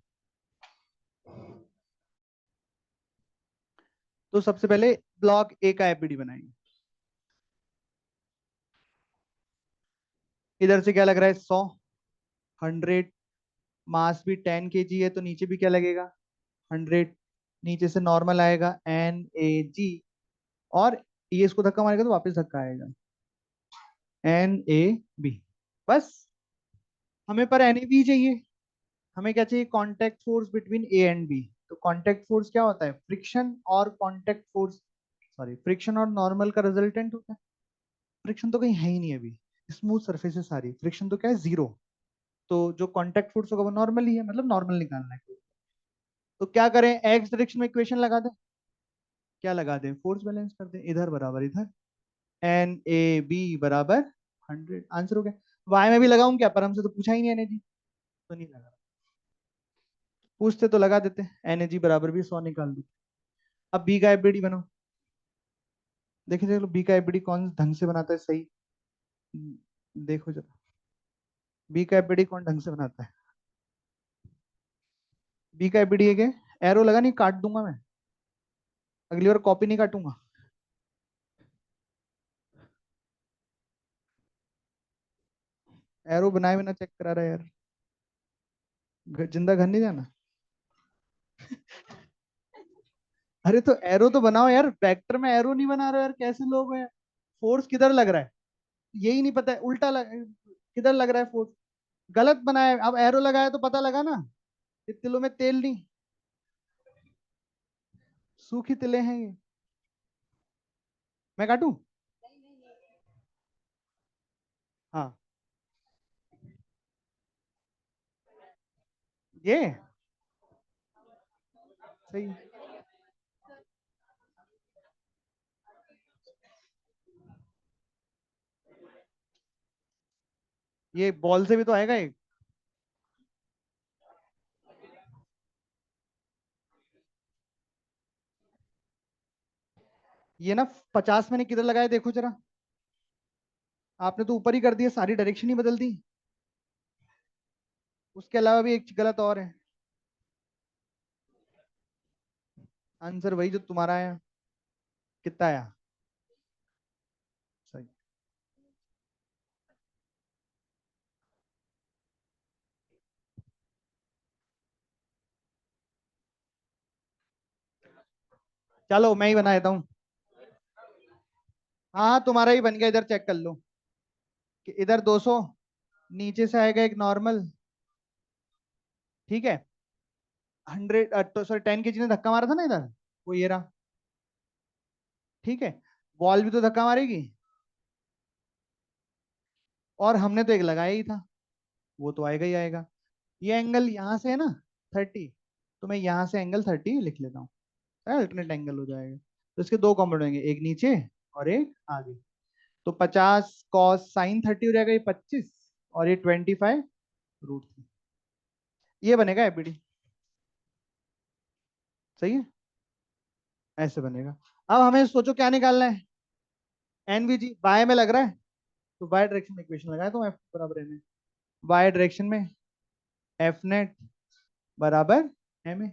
तो सबसे पहले ब्लॉक ए का एफबीडी बनाएंगे। इधर से क्या लग रहा है? 100, 100। मास भी 10 kg है तो नीचे भी क्या लगेगा? 100। नीचे से नॉर्मल आएगा NaG, और ये इसको धक्का मारेगा तो वापस धक्का आएगा NaB। बस। हमें पर NaB चाहिए। हमें क्या चाहिए? Contact force between A and B. तो कांटेक्ट फोर्स क्या होता है? फ्रिक्शन और कांटेक्ट फोर्स, सॉरी, फ्रिक्शन और नॉर्मल का रिजल्टेंट होता है। फ्रिक्शन तो कहीं है ही नहीं अभी, स्मूथ सरफेस है सारी, फ्रिक्शन तो क्या है? जीरो। तो जो कांटेक्ट फोर्स होगा वो नॉर्मल ही है, मतलब नॉर्मल निकालना है। तो क्या करें? एक्स डायरेक्शन में इक्वेशन लगा दें। क्या लगा दें? फोर्स बैलेंस कर दें, इधर बराबर इधर, NaB बराबर 100। आंसर हो गया। वाई में भी लगाऊं क्या? पर हमसे तो पूछा ही नहीं NaG, तो नहीं लगा। पूछते तो लगा देते, NaG बराबर भी 100 निकाल दो। अब बी का एफबीडी बनाओ। देखिए चलो बी का एफबीडी कौन ढंग से बनाता है सही। देखो जरा, बी का एफबीडी कौन ढंग से बनाता है। बी का एफबीडी है क्या? एरो लगा नहीं, काट दूंगा मैं, अगली बार कॉपी नहीं काटूंगा। एरो बनाए बिना चेक करा रहा है यार। जिंदा घर नहीं जाना। अरे तो एरो तो बनाओ यार, वेक्टर में एरो नहीं बना रहे हो यार, कैसे लोग हैं? फोर्स किधर लग रहा है? यही नहीं पता है, उल्टा किधर लग रहा है फोर्स? गलत बनाया है। अब एरो लगाया तो पता लगा ना, ये तिलों में तेल नहीं, सूखी तिले हैं ये। मैं काटूं? हाँ, ये सही। ये बॉल से भी तो आएगा एक। ये ना 50 मैंने किधर लगाया देखो जरा। आपने तो ऊपर ही कर दिया, सारी डायरेक्शन ही बदल दी। उसके अलावा भी एक गलत और है। आंसर वही जो तुम्हारा आया। कितना आया? सही। चलो मैं ही बना देता हूँ। हाँ तुम्हारा ही बन गया, इधर चेक कर लो कि इधर 200, नीचे से आएगा एक नॉर्मल, ठीक है। 100, तो सॉरी 10 kg ने धक्का मारा था ना इधर, वो ये रहा, ठीक है। बॉल भी तो धक्का मारेगी, और हमने तो एक लगाया ही था, वो तो आएगा ही आएगा। ये एंगल यहाँ से है ना, 30। तो मैं यहाँ से एंगल 30 लिख लेता हूँ, अल्टरनेट एंगल हो जाएगा। तो इसके दो कॉम्पोनेंट होंगे, एक नीचे और एक आगे। तो 50 कॉस साइन 30 हो जाएगा, ये 25, और ये 25√3। ये बनेगा एपीडी। सही है, ऐसे बनेगा। अब हमें सोचो क्या निकालना है, एनवीजी बाय में लग रहा है, तो वाई डायरेक्शन में इक्वेशन लगाए तो एफ बराबर एम ए। वाई डायरेक्शन में एफ नेट बराबर एम ए।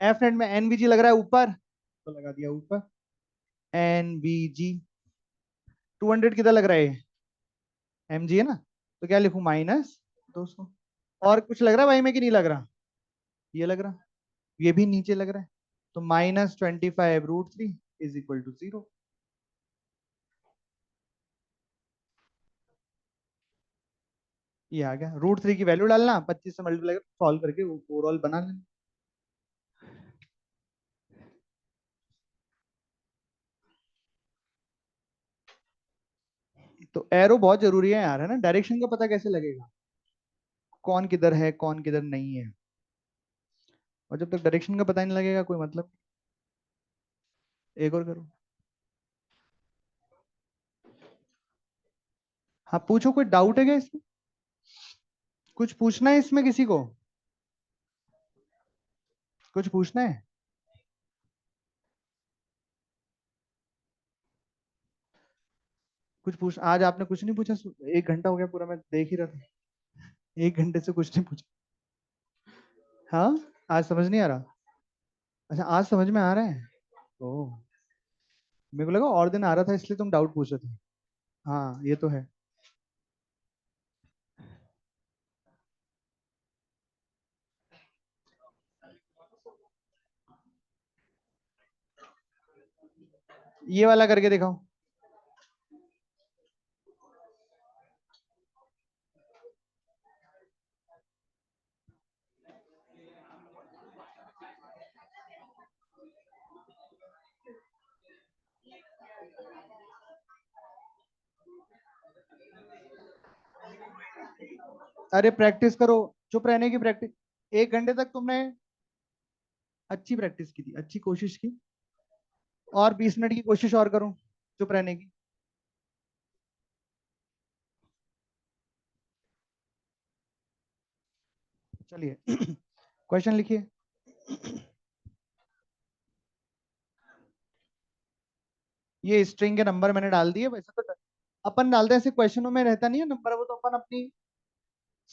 एफ नेट में एनवीजी लग रहा है ऊपर, तो लगा दिया ऊपर एनवीजी। 200 किधर लग रहा है, एम जी है ना, तो क्या लिखूं, -200। और कुछ लग रहा है भाई में कि नहीं लग रहा, ये लग रहा, ये भी नीचे लग रहा है, तो -25√3 इज इक्वल टू 0। ये आ गया, √3 की वैल्यू डालना, 25 से मल्टीप्लाई सॉल्व करके ओवरऑल बना लेना। तो एरो बहुत जरूरी है यार, है ना, डायरेक्शन का पता कैसे लगेगा, कौन किधर है कौन किधर नहीं है, और जब तक डायरेक्शन का पता नहीं लगेगा कोई मतलब। एक और करो। हाँ पूछो, कोई डाउट है क्या इसमें, कुछ पूछना है इसमें किसी को, कुछ पूछना है। कुछ पूछ, आज आपने कुछ नहीं पूछा, 1 घंटा हो गया पूरा मैं देख ही रहा था, 1 घंटे से कुछ नहीं पूछा। हाँ, आज समझ नहीं आ रहा। अच्छा आज समझ में आ रहा है। ओ, मेरे को लगा और दिन आ रहा था इसलिए तुम डाउट पूछ रहे थे। हाँ ये तो है। ये वाला करके दिखाओ। अरे प्रैक्टिस करो, चुप रहने की प्रैक्टिस। 1 घंटे तक तुमने अच्छी प्रैक्टिस की थी, अच्छी कोशिश की, और 20 मिनट की कोशिश और करो चुप रहने की। चलिए क्वेश्चन लिखिए। ये स्ट्रिंग के नंबर मैंने डाल दिए, वैसे तो अपन डालते हैं ऐसे क्वेश्चनों में रहता नहीं है नंबर, वो तो अपन अपनी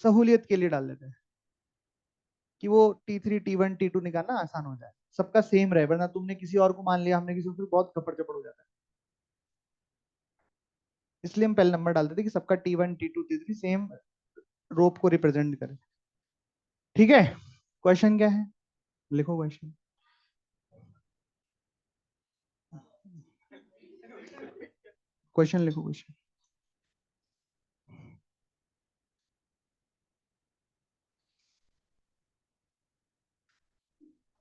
सहूलियत के लिए डाल देते हैं कि वो T3 T1 T2 निकालना आसान हो जाए, सबका सेम रहे, वरना तुमने किसी और को मान लिया, हमने किसी को, फिर बहुत कपड़ चपड़ हो जाता है। इसलिए हम पहले नंबर डालते थे कि सबका T1 T2 T3 सेम रोप को रिप्रेजेंट करे। ठीक है, क्वेश्चन क्या है, लिखो क्वेश्चन। क्वेश्चन लिखो question.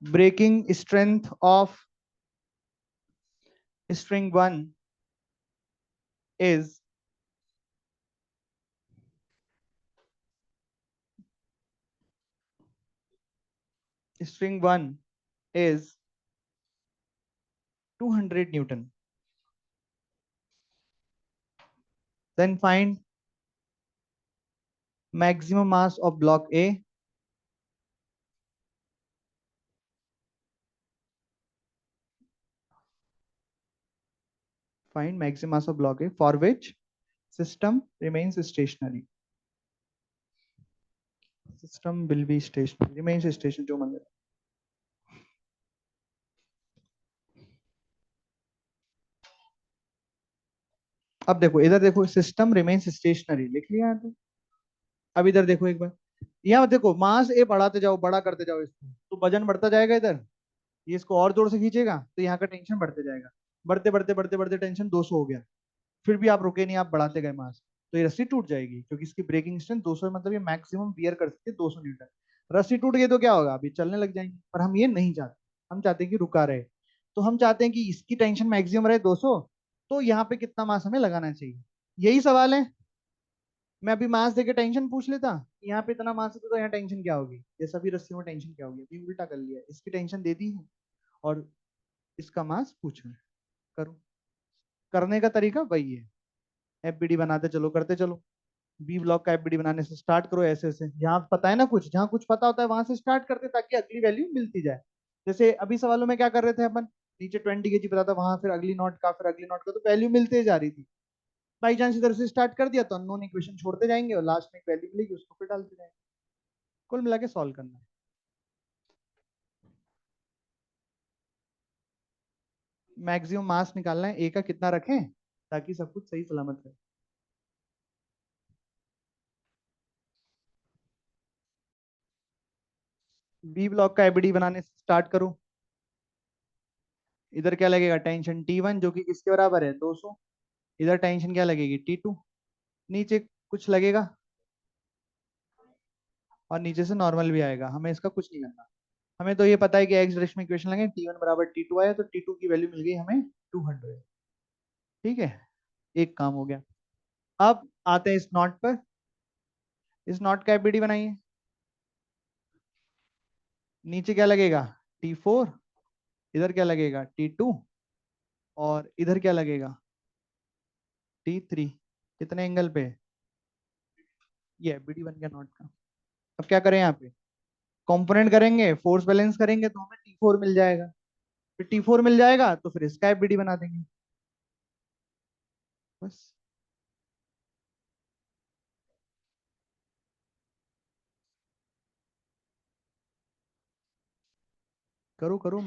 Breaking strength of string 1 is, string 1 is 200 Newton. Then find maximum mass of block A. Find maximum mass of block A for which system remains stationary. System will be stationary, remains stationary जो मान अब देखो इधर देखो, system remains stationery लिख लिया है तो। अब इधर देखो एक बार, यहाँ देखो मास ए बढ़ाते जाओ, बड़ा करते जाओ इसको, तो वजन बढ़ता जाएगा इधर, ये इसको और जोर से खींचेगा तो यहाँ का टेंशन बढ़ते जाएगा, बढ़ते बढ़ते बढ़ते बढ़ते टेंशन 200 हो गया, फिर भी आप रुके नहीं, आप बढ़ाते गए मास, तो ये रस्सी टूट जाएगी, क्योंकि इसकी ब्रेकिंग स्ट्रेंथ 200 है, मतलब ये मैक्सिमम बियर कर सकती है 200 न्यूटन। रस्सी टूट गई तो क्या होगा, अभी चलने लग जाएंगे, पर हम ये नहीं चाहते, हम चाहते हैं कि रुका रहे। तो हम चाहते हैं कि इसकी टेंशन मैक्सिमम रहे 200, तो यहाँ पे कितना मास हमें लगाना चाहिए, यही सवाल है, मैं अभी मास देके टेंशन पूछ लेता, यहाँ पे इतना मास है तो यहाँ टेंशन क्या होगी, ये सभी रस्सियों में टेंशन क्या होगी, अभी उल्टा कर लिया, इसकी टेंशन दे दी है और इसका मास पूछा है। करो, करने का तरीका वही है। एफबीडी बनाते चलो, करते चलो। बी ब्लॉक का एफबीडी बनाने से स्टार्ट करो, ऐसे ऐसे जहाँ पता है ना, कुछ जहाँ कुछ पता होता है वहां से स्टार्ट करते, ताकि अगली वैल्यू मिलती जाए। जैसे अभी सवालों में क्या कर रहे थे अपन, नीचे 20 kg पता था, वहां फिर अगली नोट का, फिर अगली नोट का, तो वैल्यू मिलते जा रही थी। बाई चांस इधर से स्टार्ट कर दिया तो अननोन इक्वेशन छोड़ते जाएंगे और लास्ट में एक वैल्यू मिलेगी, उसको फिर डालते जाएंगे। कुल मिला के सॉल्व करना है। मैक्सिमम मास निकालना है, ए का कितना रखें ताकि सब कुछ सही सलामत रहे। बी ब्लॉक का एबीडी बनाने से स्टार्ट करो। इधर क्या लगेगा, टेंशन T1 जो कि किसके बराबर है, 200। इधर टेंशन क्या लगेगी, T2। नीचे कुछ लगेगा और नीचे से नॉर्मल भी आएगा, हमें इसका कुछ नहीं करना। हमें तो ये पता है कि एक्स डायरेक्शन में इक्वेशन लगे, T1 बराबर T2 आया, तो T2 की वैल्यू मिल गई हमें 200। ठीक है, एक काम हो गया। अब आते हैं इस नॉट पर। इस नॉट का एबीडी बनाइए। नीचे क्या लगेगा, T4। इधर क्या लगेगा, T2। और इधर क्या लगेगा, T3। कितने एंगल पे, ये एबीडी बन गया नॉट का। अब क्या करें, यहाँ पे कंपोनेंट करेंगे, फोर्स बैलेंस करेंगे तो हमें T4 मिल जाएगा। फिर T4 मिल जाएगा तो फिर इसका एबीडी बना देंगे, बस। करो करो।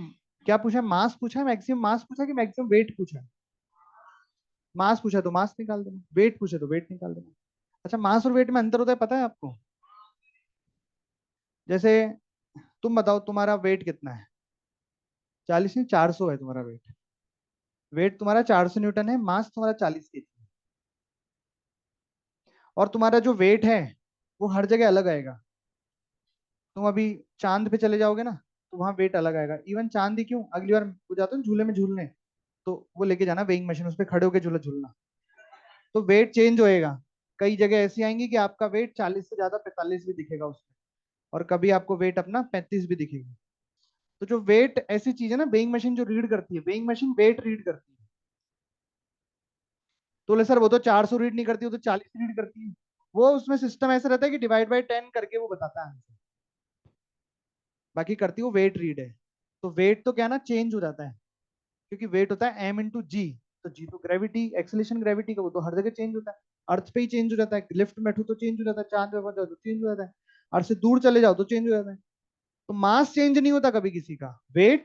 क्या पूछा, मास पूछा है, मैक्सिमम मास पूछा कि मैक्सिमम वेट पूछा है। मास पूछा तो मास निकाल देना, वेट पूछे तो वेट निकाल देना। अच्छा, मास और वेट में अंतर होता है, पता है आपको। जैसे तुम बताओ तुम्हारा वेट कितना है, 40 नहीं 400 है तुम्हारा वेट। वेट तुम्हारा 400 न्यूटन है, मास तुम्हारा 40 kg। और तुम्हारा जो वेट है वो हर जगह अलग आएगा। तुम अभी चांद पे चले जाओगे ना, तो वहां वेट अलग आएगा। इवन चांद ही क्यों, अगली बार वो जाते हो ना झूले में झूलने, तो वो लेके जाना वेइंग मशीन, उस पर खड़े होकर झूला झूलना, तो वेट चेंज होएगा। कई जगह ऐसी आएंगी कि आपका वेट 40 से ज्यादा 45 भी दिखेगा उसमें, और कभी आपको वेट अपना 35 भी दिखेगा। तो जो वेट ऐसी चीज है ना, वेइंग मशीन जो रीड करती है, वेइंग मशीन वेट रीड करती है। तो ले सर वो तो 400 रीड नहीं करती, वो तो 40 रीड करती है। वो उसमें सिस्टम ऐसा रहता है कि डिवाइड बाई 10 करके वो बताता है आंसर। बाकी करती वो वेट रीड है। तो वेट तो क्या ना चेंज हो जाता है, क्योंकि वेट होता है m×g। तो जी तो ग्रेविटी, एक्सेलेरेशन ग्रेविटी का, वो तो हर जगह चेंज होता है। अर्थ पे ही चेंज हो जाता है, लिफ्ट में बैठो तो चेंज हो जाता है, चांद पे पहुंच जाओ तो चेंज हो जाता है, अर्थ से दूर चले जाओ तो चेंज हो जाता है। तो मास चेंज नहीं होता कभी किसी का, वेट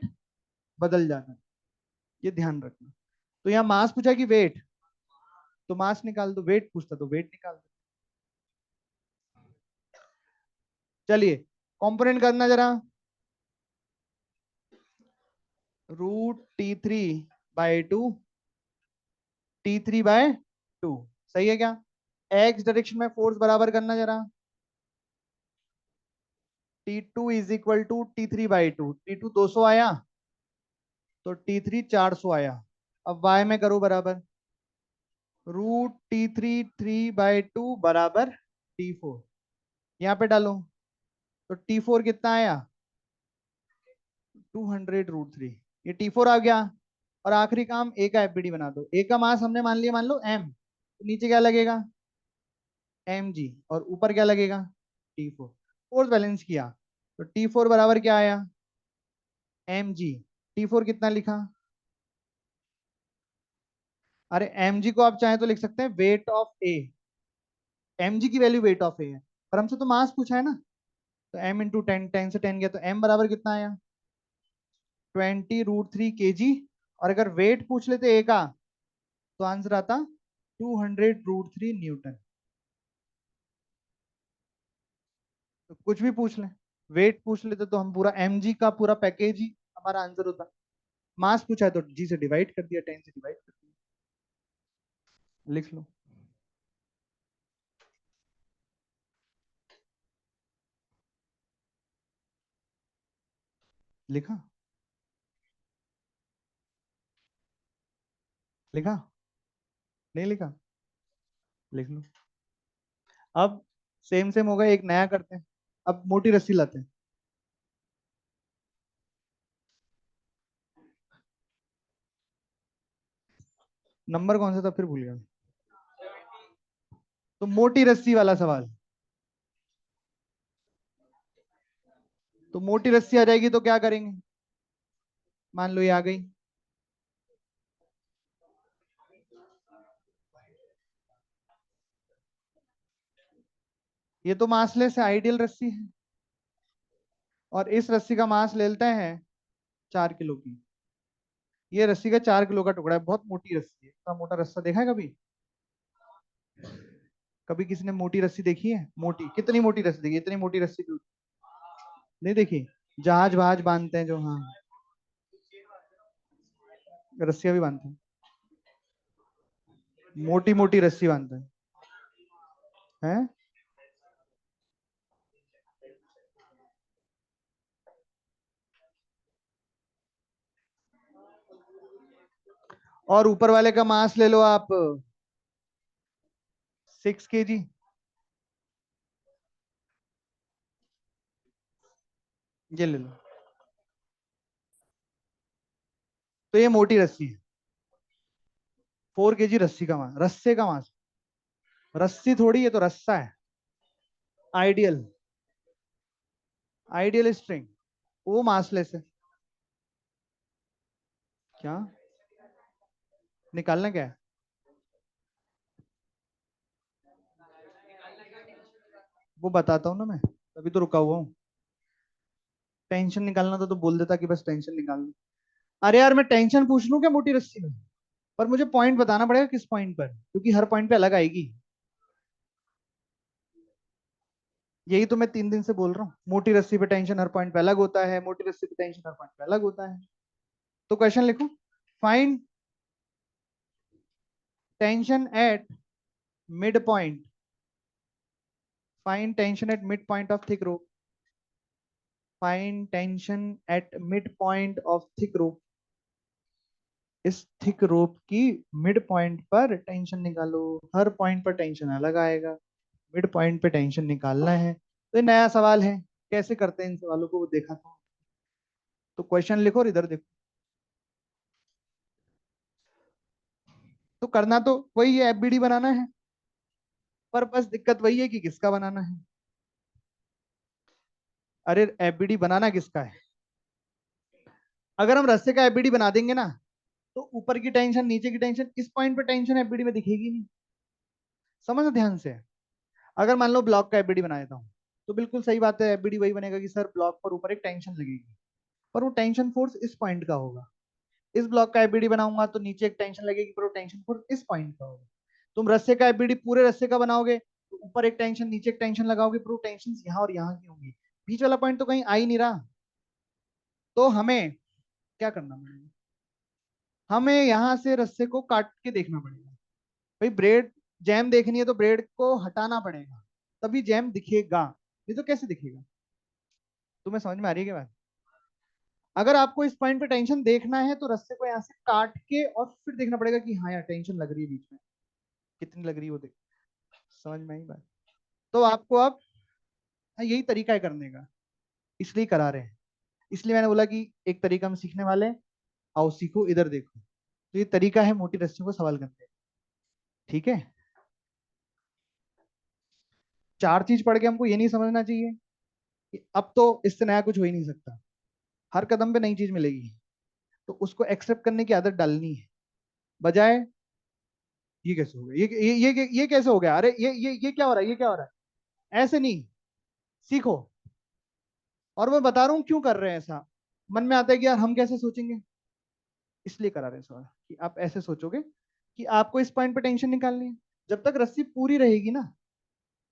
बदल जाता है, ये ध्यान रखना। तो यहाँ मास पूछा कि वेट, तो मास निकाल दो, वेट पूछता तो वेट निकाल दो। चलिए कंपोनेंट करना जरा। √T3/2, T3/2, सही है क्या। एक्स डायरेक्शन में फोर्स बराबर करना जरा। T2 = T3/2, T2 200 आया तो T3 400 आया। अब y में करो बराबर, √T3 3/2 बराबर T4। यहाँ पे डालो, तो T4 कितना आया, 200√3। ये T4 आ गया। और आखिरी काम, ए का एफबीडी बना दो। ए का मास हमने मान लिया, मान लो m, तो नीचे क्या लगेगा, mg, और ऊपर क्या लगेगा, T4। फोर्स बैलेंस किया तो T4 बराबर क्या आया, mg। T4 कितना लिखा, अरे mg को आप चाहे तो लिख सकते हैं वेट ऑफ ए। mg की वैल्यू वेट ऑफ ए है, पर हमसे तो मास पूछा है ना। तो m×10, 10 से 10 गया तो m बराबर कितना आया, 20√3 kg। और अगर वेट पूछ लेते ए का, तो आंसर आता 200√3 न्यूटन। तो कुछ भी पूछ लें, वेट पूछ लेते तो हम पूरा mg का पूरा पैकेज ही हमारा आंसर होता। मास पूछा है तो जी से डिवाइड कर दिया, 10 से डिवाइड कर दिया। लिख लो। लिखा, लिखा, नहीं लिखा, लिख लो। अब सेम सेम हो गया, एक नया करते हैं। अब मोटी रस्सी लाते हैं। नंबर कौन सा था फिर भूल गया। तो मोटी रस्सी वाला सवाल। तो मोटी रस्सी आ जाएगी तो क्या करेंगे? मान लो ये आ गई। ये तो मासलेस है, आइडियल रस्सी है। और इस रस्सी का मास ले लेते हैं 4 किलो की। ये रस्सी का 4 किलो का टुकड़ा है, बहुत मोटी रस्सी है। इतना मोटा रस्सा देखा है कभी? कभी किसी ने मोटी रस्सी देखी है? मोटी कितनी मोटी रस्सी देखी है? इतनी मोटी रस्सी नहीं देखी? जहाज वहाज बांधते हैं जो, हाँ, रस्सियां भी बांधते हैं। मोटी मोटी रस्सी बांधते हैं। हैं? और ऊपर वाले का मास ले लो आप, 6 kg। ये ले लो। तो ये मोटी रस्सी है। 4 kg रस्सी का मास, रस्से का मास। रस्सी थोड़ी, ये तो रस्सा है। आइडियल, आइडियल स्ट्रिंग, वो मासलेस है। क्या निकालना क्या है? वो बताता हूँ ना मैं, तभी तो रुका हुआ हूँ। टेंशन निकालना था तो बोल देता कि बस टेंशन निकाल लो। अरे यार, मैं टेंशन पूछ लूं क्या मोटी रस्सी में? पर मुझे पॉइंट बताना पड़ेगा किस पॉइंट पर, क्योंकि हर पॉइंट पे अलग आएगी। यही तो मैं 3 दिन से बोल रहा हूँ, मोटी रस्सी पे टेंशन हर पॉइंट पे अलग होता है, मोटी रस्सी पे टेंशन हर पॉइंट पे अलग होता है। तो क्वेश्चन लिखो। Find tension at mid point, find tension at mid point of thick rope, find tension at mid point of thick rope. इस थिक रोप की मिड पॉइंट पर टेंशन निकालो। हर पॉइंट पर टेंशन अलग आएगा, मिड पॉइंट पे टेंशन निकालना है। तो ये नया सवाल है, कैसे करते हैं इन सवालों को वो देखा तो क्वेश्चन लिखो और इधर देखो। तो करना तो वही है, एफबीडी बनाना है। पर बस दिक्कत वही है कि किसका बनाना है। अरे एफबीडी बनाना किसका है? अगर हम रस्से का एफबीडी बना देंगे ना, तो ऊपर की टेंशन नीचे की टेंशन, इस पॉइंट पे टेंशन एफबीडी में दिखेगी नहीं। समझो ध्यान से। अगर मान लो ब्लॉक का एफबीडी बना देता हूँ, तो बिल्कुल सही बात है, एफबीडी वही बनेगा कि सर ब्लॉक पर ऊपर एक टेंशन लगेगी, पर वो टेंशन फोर्स इस पॉइंट का होगा। इस ब्लॉक का एफबीडी बनाऊंगा तो नीचे एक टेंशन लगेगी, पर वो टेंशन फोर्स इस पॉइंट का होगा। तुम रस्से का एफबीडी पूरे रस्से का बनाओगे तो ऊपर एक टेंशन नीचे एक टेंशन लगाओगे, पर वो टेंशन यहाँ और यहाँ की होंगी। बीच वाला पॉइंट तो कहीं आ ही नहीं रहा। तो हमें क्या करना पड़ेगा? हमें यहाँ से रस्से को काट के देखना पड़ेगा। भाई ब्रेड, जैम देखनी है तो ब्रेड को हटाना पड़ेगा, तभी जैम दिखेगा, नहीं तो कैसे दिखेगा? तुम्हें समझ में आ रही है क्या बात? अगर आपको इस पॉइंट पे टेंशन देखना है तो रस्से को यहाँ से काट के और फिर देखना पड़ेगा कि हाँ यार टेंशन लग रही है बीच में, कितनी लग रही है वो देख। समझ में आई बात? तो आपको अब, हाँ, यही तरीका है करने का, इसलिए करा रहे हैं। इसलिए मैंने बोला कि एक तरीका हम सीखने वाले हैं, आओ सीखो, इधर देखो। तो ये तरीका है मोटी रस्सियों को सवाल करने का। ठीक है? 4 चीज पढ़ के हमको ये नहीं समझना चाहिए कि अब तो इससे नया कुछ हो ही नहीं सकता। हर कदम पे नई चीज मिलेगी, तो उसको एक्सेप्ट करने की आदत डालनी है, बजाय ये कैसे हो गया, ये कैसे हो गया, अरे ये क्या हो रहा है, ये क्या हो रहा है, ऐसे नहीं। सीखो। और मैं बता रहा हूँ क्यों कर रहे हैं ऐसा। मन में आता है कि यार हम कैसे सोचेंगे, इसलिए करा रहे हैं सवाल कि आप ऐसे सोचोगे कि आपको इस पॉइंट पे टेंशन निकालनी है। जब तक रस्सी पूरी रहेगी ना,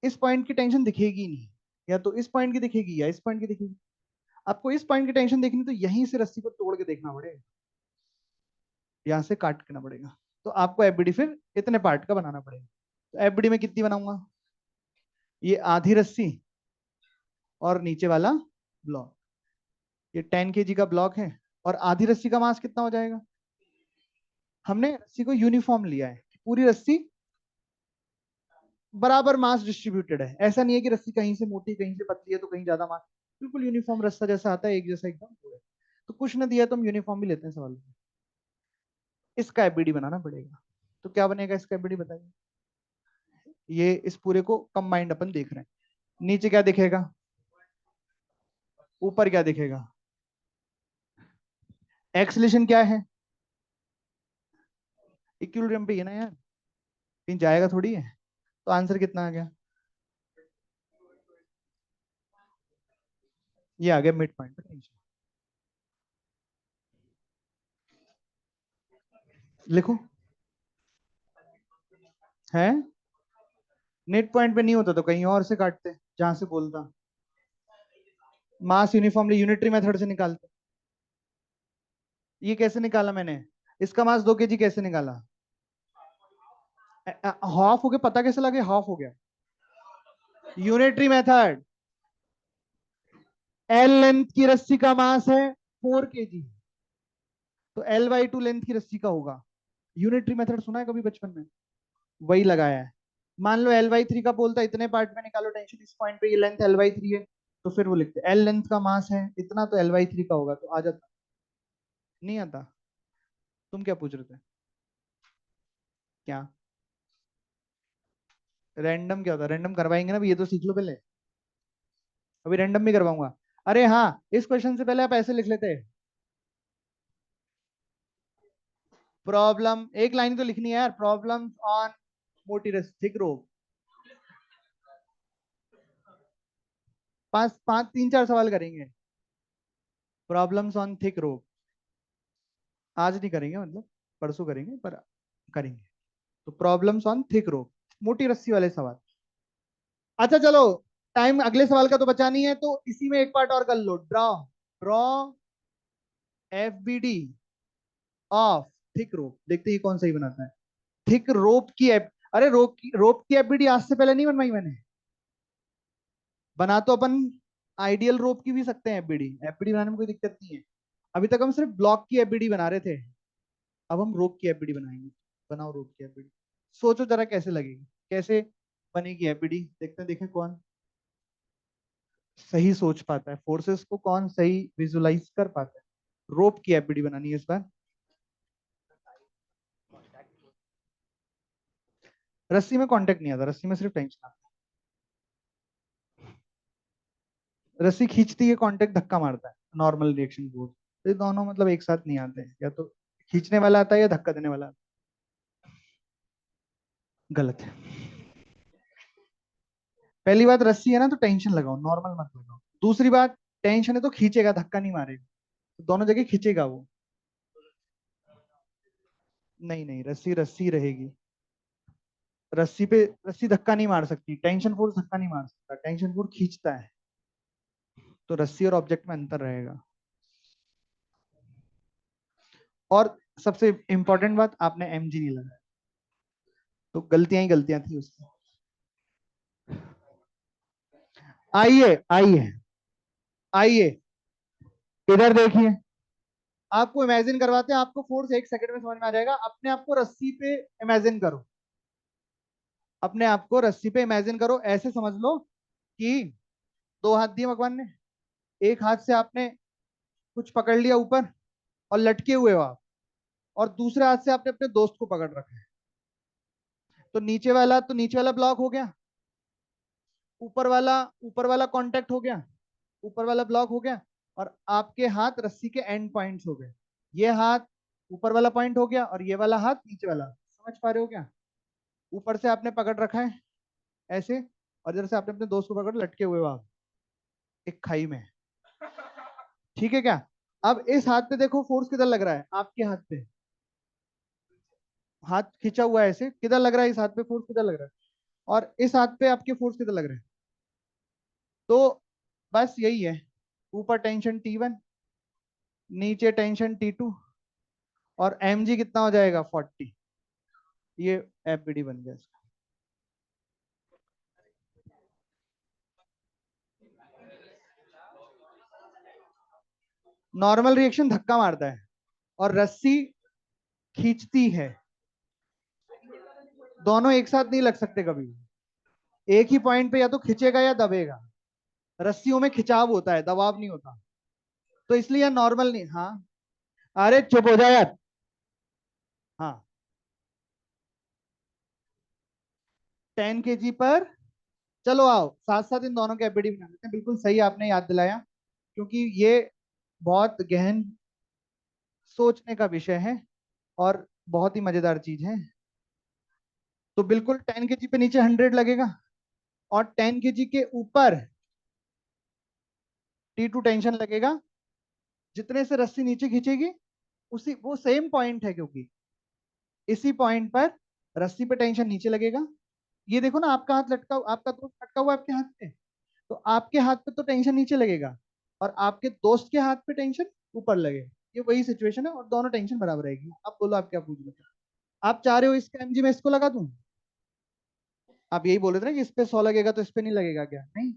इस पॉइंट की टेंशन दिखेगी नहीं। या तो इस पॉइंट की दिखेगी या इस पॉइंट की दिखेगी। आपको इस पॉइंट की टेंशन देखनी तो यहीं से रस्सी को तोड़ के देखना पड़ेगा, यहाँ से काट करना पड़ेगा। तो आपको एफबीडी फिर इतने पार्ट का बनाना पड़ेगा। तो एफबीडी में कितनी बनाऊंगा? ये आधी रस्सी और नीचे वाला ब्लॉक, ये 10 kg का ब्लॉक है। और आधी रस्सी का मास कितना हो जाएगा? हमने रस्सी को यूनिफॉर्म लिया है, पूरी रस्सी बराबर मास डिस्ट्रीब्यूटेड है, ऐसा नहीं है कि रस्सी कहीं से मोटी कहीं से पतली है तो कहीं ज्यादा मास, बिल्कुल यूनिफॉर्म रास्ता जैसा आता है, एक जैसा एकदम वो है। तो कुछ ना दिया तो हम यूनिफॉर्म भी लेते हैं सवाल में। इसका एबीडी बनाना पड़ेगा। तो क्या बनेगा इसका एबीडी बताइए। ये इस पूरे को कंबाइंड अपन देख रहे हैं। नीचे क्या दिखेगा, ऊपर क्या दिखेगा, एक्सलेशन क्या है, इक्विलिब्रियम पे ही है ना यार, कहीं जाएगा थोड़ी है। तो आंसर कितना आ गया, ये आ गया मिड पॉइंट पे। लिखो, है नेट पॉइंट पे नहीं होता तो कहीं और से काटते जहां से बोलता। मास यूनिफॉर्मली यूनिटरी मेथड से निकालते। ये कैसे निकाला मैंने, इसका मास 2 kg कैसे निकाला, हाफ हो गया, पता कैसे लगे हाफ हो गया, यूनिटरी मेथड। एल लेंथ की रस्सी का मास है 4 kg, तो L/2 लेंथ की रस्सी का होगा। यूनिटरी मेथड सुना है कभी बचपन में, वही लगाया है। मान लो L/3 का बोलता है इतने पार्ट में निकालो टेंशन, इस पॉइंट पे ये लेंथ L/3 है, तो फिर वो लिखते एल लेंथ का मास है इतना तो L/3 का होगा, तो आ जाता। नहीं आता। तुम क्या पूछ रहे थे, क्या रैंडम क्या होता है, रैंडम करवाएंगे ना अभी, ये तो सीख लो पहले, अभी रैंडम भी करवाऊंगा। अरे हाँ, इस क्वेश्चन से पहले आप ऐसे लिख लेते, प्रॉब्लम एक लाइन तो लिखनी है यार, प्रॉब्लम ऑन मोटिरस थिक रोप। पांच पांच 3 4 सवाल करेंगे, प्रॉब्लम्स ऑन थिक रोप। आज नहीं करेंगे, मतलब परसों करेंगे, पर करेंगे। तो प्रॉब्लम्स ऑन थिक रोप, मोटी रस्सी वाले सवाल। अच्छा चलो, टाइम अगले सवाल का तो बचा नहीं है, तो इसी में एक पार्ट और कर लो, draw draw FBD of thick rope, देखते ही कौन सही बनाता है। थिक रोप की अरे रोप की एफबीडी आज से पहले नहीं बनवाई मैंने, बना तो अपन आइडियल रोप की भी सकते हैं एफबीडी, एफबीडी बनाने में कोई दिक्कत नहीं है। अभी तक हम सिर्फ ब्लॉक की एफबीडी बना रहे थे, अब हम रोप की एफबीडी बनाएंगे। बनाओ रोप की एफबीडी, सोचो जरा कैसे लगेगी, कैसे बनेगी एफबीडी, देखते हैं देखें कौन सही सोच पाता है, फोर्सेस को कौन सही विजुलाइज कर पाता है। रोप की एफबीडी बनानी है इस बार। रस्सी में कांटेक्ट नहीं आता, रस्सी में सिर्फ टेंशन आता है, रस्सी खींचती है कांटेक्ट धक्का मारता है, नॉर्मल रिएक्शन बोर्ड। ये दोनों मतलब एक साथ नहीं आते हैं, या तो खींचने वाला आता है या धक्का देने वाला आता है। गलत है। पहली बात रस्सी है ना तो टेंशन लगाओ, नॉर्मल मत लगाओ। दूसरी बात, टेंशन है तो खींचेगा, धक्का नहीं मारेगा, तो दोनों जगह खींचेगा वो। नहीं नहीं, रस्सी रस्सी रहेगी, रस्सी पे रस्सी धक्का नहीं मार सकती, टेंशन फोर्स धक्का नहीं मार सकता, टेंशन फोर्स खींचता है। तो रस्सी और ऑब्जेक्ट में अंतर रहेगा। और सबसे इंपॉर्टेंट बात, आपने एमजी नहीं लगाया, तो गलतियां ही गलतियां थी उसकी। आइए आइए आइए, इधर देखिए, आपको इमेजिन करवाते हैं, आपको फोर्स 1 सेकंड में समझ में आ जाएगा। अपने आप को रस्सी पे इमेजिन करो, अपने आप को रस्सी पे इमेजिन करो, ऐसे समझ लो कि 2 हाथ दिए भगवान ने, एक हाथ से आपने कुछ पकड़ लिया ऊपर और लटके हुए हो आप, और दूसरे हाथ से आपने अपने दोस्त को पकड़ रखा है। तो नीचे वाला ब्लॉक हो गया, ऊपर वाला कांटेक्ट हो गया, ऊपर वाला ब्लॉक हो गया, और आपके हाथ रस्सी के एंड पॉइंट्स हो गए। ये हाथ ऊपर वाला पॉइंट हो गया और ये वाला हाथ नीचे वाला, समझ पा रहे हो क्या। ऊपर से आपने पकड़ रखा है ऐसे, और इधर से आपने अपने दोस्त को पकड़ लटके हुए हो आप एक खाई में, ठीक है क्या। अब इस हाथ पे देखो फोर्स किधर लग रहा है, आपके हाथ पे, हाथ खींचा हुआ है ऐसे, किधर लग रहा है इस हाथ पे फोर्स, किधर लग रहा है, और इस हाथ पे आपके फोर्स किधर लग रहा है। तो बस यही है, ऊपर टेंशन T1, नीचे टेंशन T2, और mg कितना हो जाएगा 40। ये एफबीडी बन गया इसका। नॉर्मल रिएक्शन धक्का मारता है और रस्सी खींचती है, दोनों एक साथ नहीं लग सकते कभी। एक ही पॉइंट पे या तो खिंचेगा या दबेगा। रस्सियों में खिंचाव होता है, दबाव नहीं होता। तो इसलिए नॉर्मल नहीं। हाँ, अरे चुप हो जा यार। हाँ, 10 kg पर। चलो आओ साथ साथ इन दोनों के एफबीडी बना लेते हैं। बिल्कुल सही आपने याद दिलाया, क्योंकि ये बहुत गहन सोचने का विषय है और बहुत ही मजेदार चीज है। तो बिल्कुल 10 kg पे नीचे 100 लगेगा, और 10 kg के ऊपर T2 टेंशन लगेगा। जितने से रस्सी नीचे खींचेगी, उसी वो सेम पॉइंट है, क्योंकि इसी पॉइंट पर रस्सी पे टेंशन नीचे लगेगा। ये देखो ना, आपका हाथ लटका, आपका दोस्त लटका हुआ है आपके हाथ पे, तो आपके हाथ पे तो टेंशन नीचे लगेगा, और आपके दोस्त के हाथ पे टेंशन ऊपर लगेगा। ये वही सिचुएशन है, और दोनों टेंशन बराबर रहेगी। आप बोलो, आप क्या पूछ रहे थे? आप चाह रहे हो इसका एमजी में इसको लगा दूं? आप यही बोल रहे थे ना कि इस पे 100 लगेगा तो इस पे नहीं लगेगा क्या? नहीं,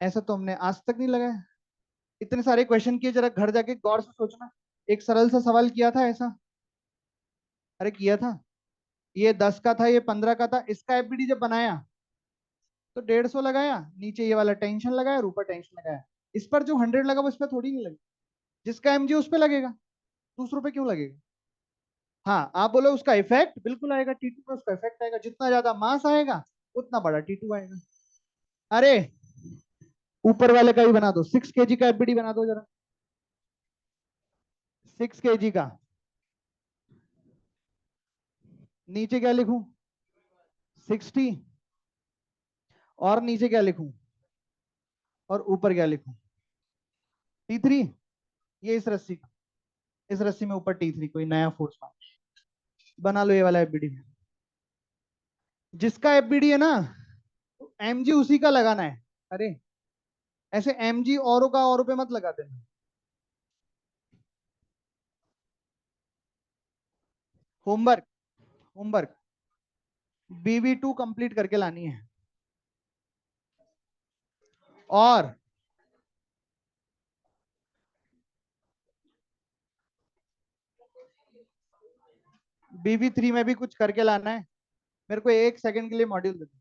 ऐसा तो हमने आज तक नहीं लगाया। इतने सारे क्वेश्चन किए, जरा घर जाके गौर से सोचना। एक सरल सा सवाल किया था ऐसा? अरे किया था। ये 10 का था, ये 15 का था। इसका एफबीडी जब बनाया तो 150 लगाया, नीचे ये वाला टेंशन लगाया और ऊपर टेंशन लगाया। इस पर जो 100 लगा वो इस पर थोड़ी नहीं लगा। जिसका एमजी उस पर लगेगा, दूसरों पे क्यों लगेगा? हाँ, आप बोलो उसका इफेक्ट बिल्कुल आएगा, टी टू पे उसका इफेक्ट आएगा। जितना ज्यादा मास आएगा उतना बड़ा टी टू आएगा। अरे ऊपर वाले का ही बना दो, 6 kg का एफबीडी बना दो जरा। 6 kg का। नीचे क्या लिखूं? 60। और नीचे क्या लिखूं? और ऊपर क्या लिखूं? T3। ये इस रस्सी का, इस रस्सी में ऊपर T3, कोई नया फोर्स बना लो ये वाला एफबीडी। जिसका एफबीडी है ना, एमजी उसी का लगाना है। अरे ऐसे एमजी औरों का औरों पे मत लगा देना। होमवर्क, होमवर्क BV2 कंप्लीट करके लानी है। और BV3 में भी कुछ करके लाना है। मेरे को 1 सेकंड के लिए मॉड्यूल दे दो।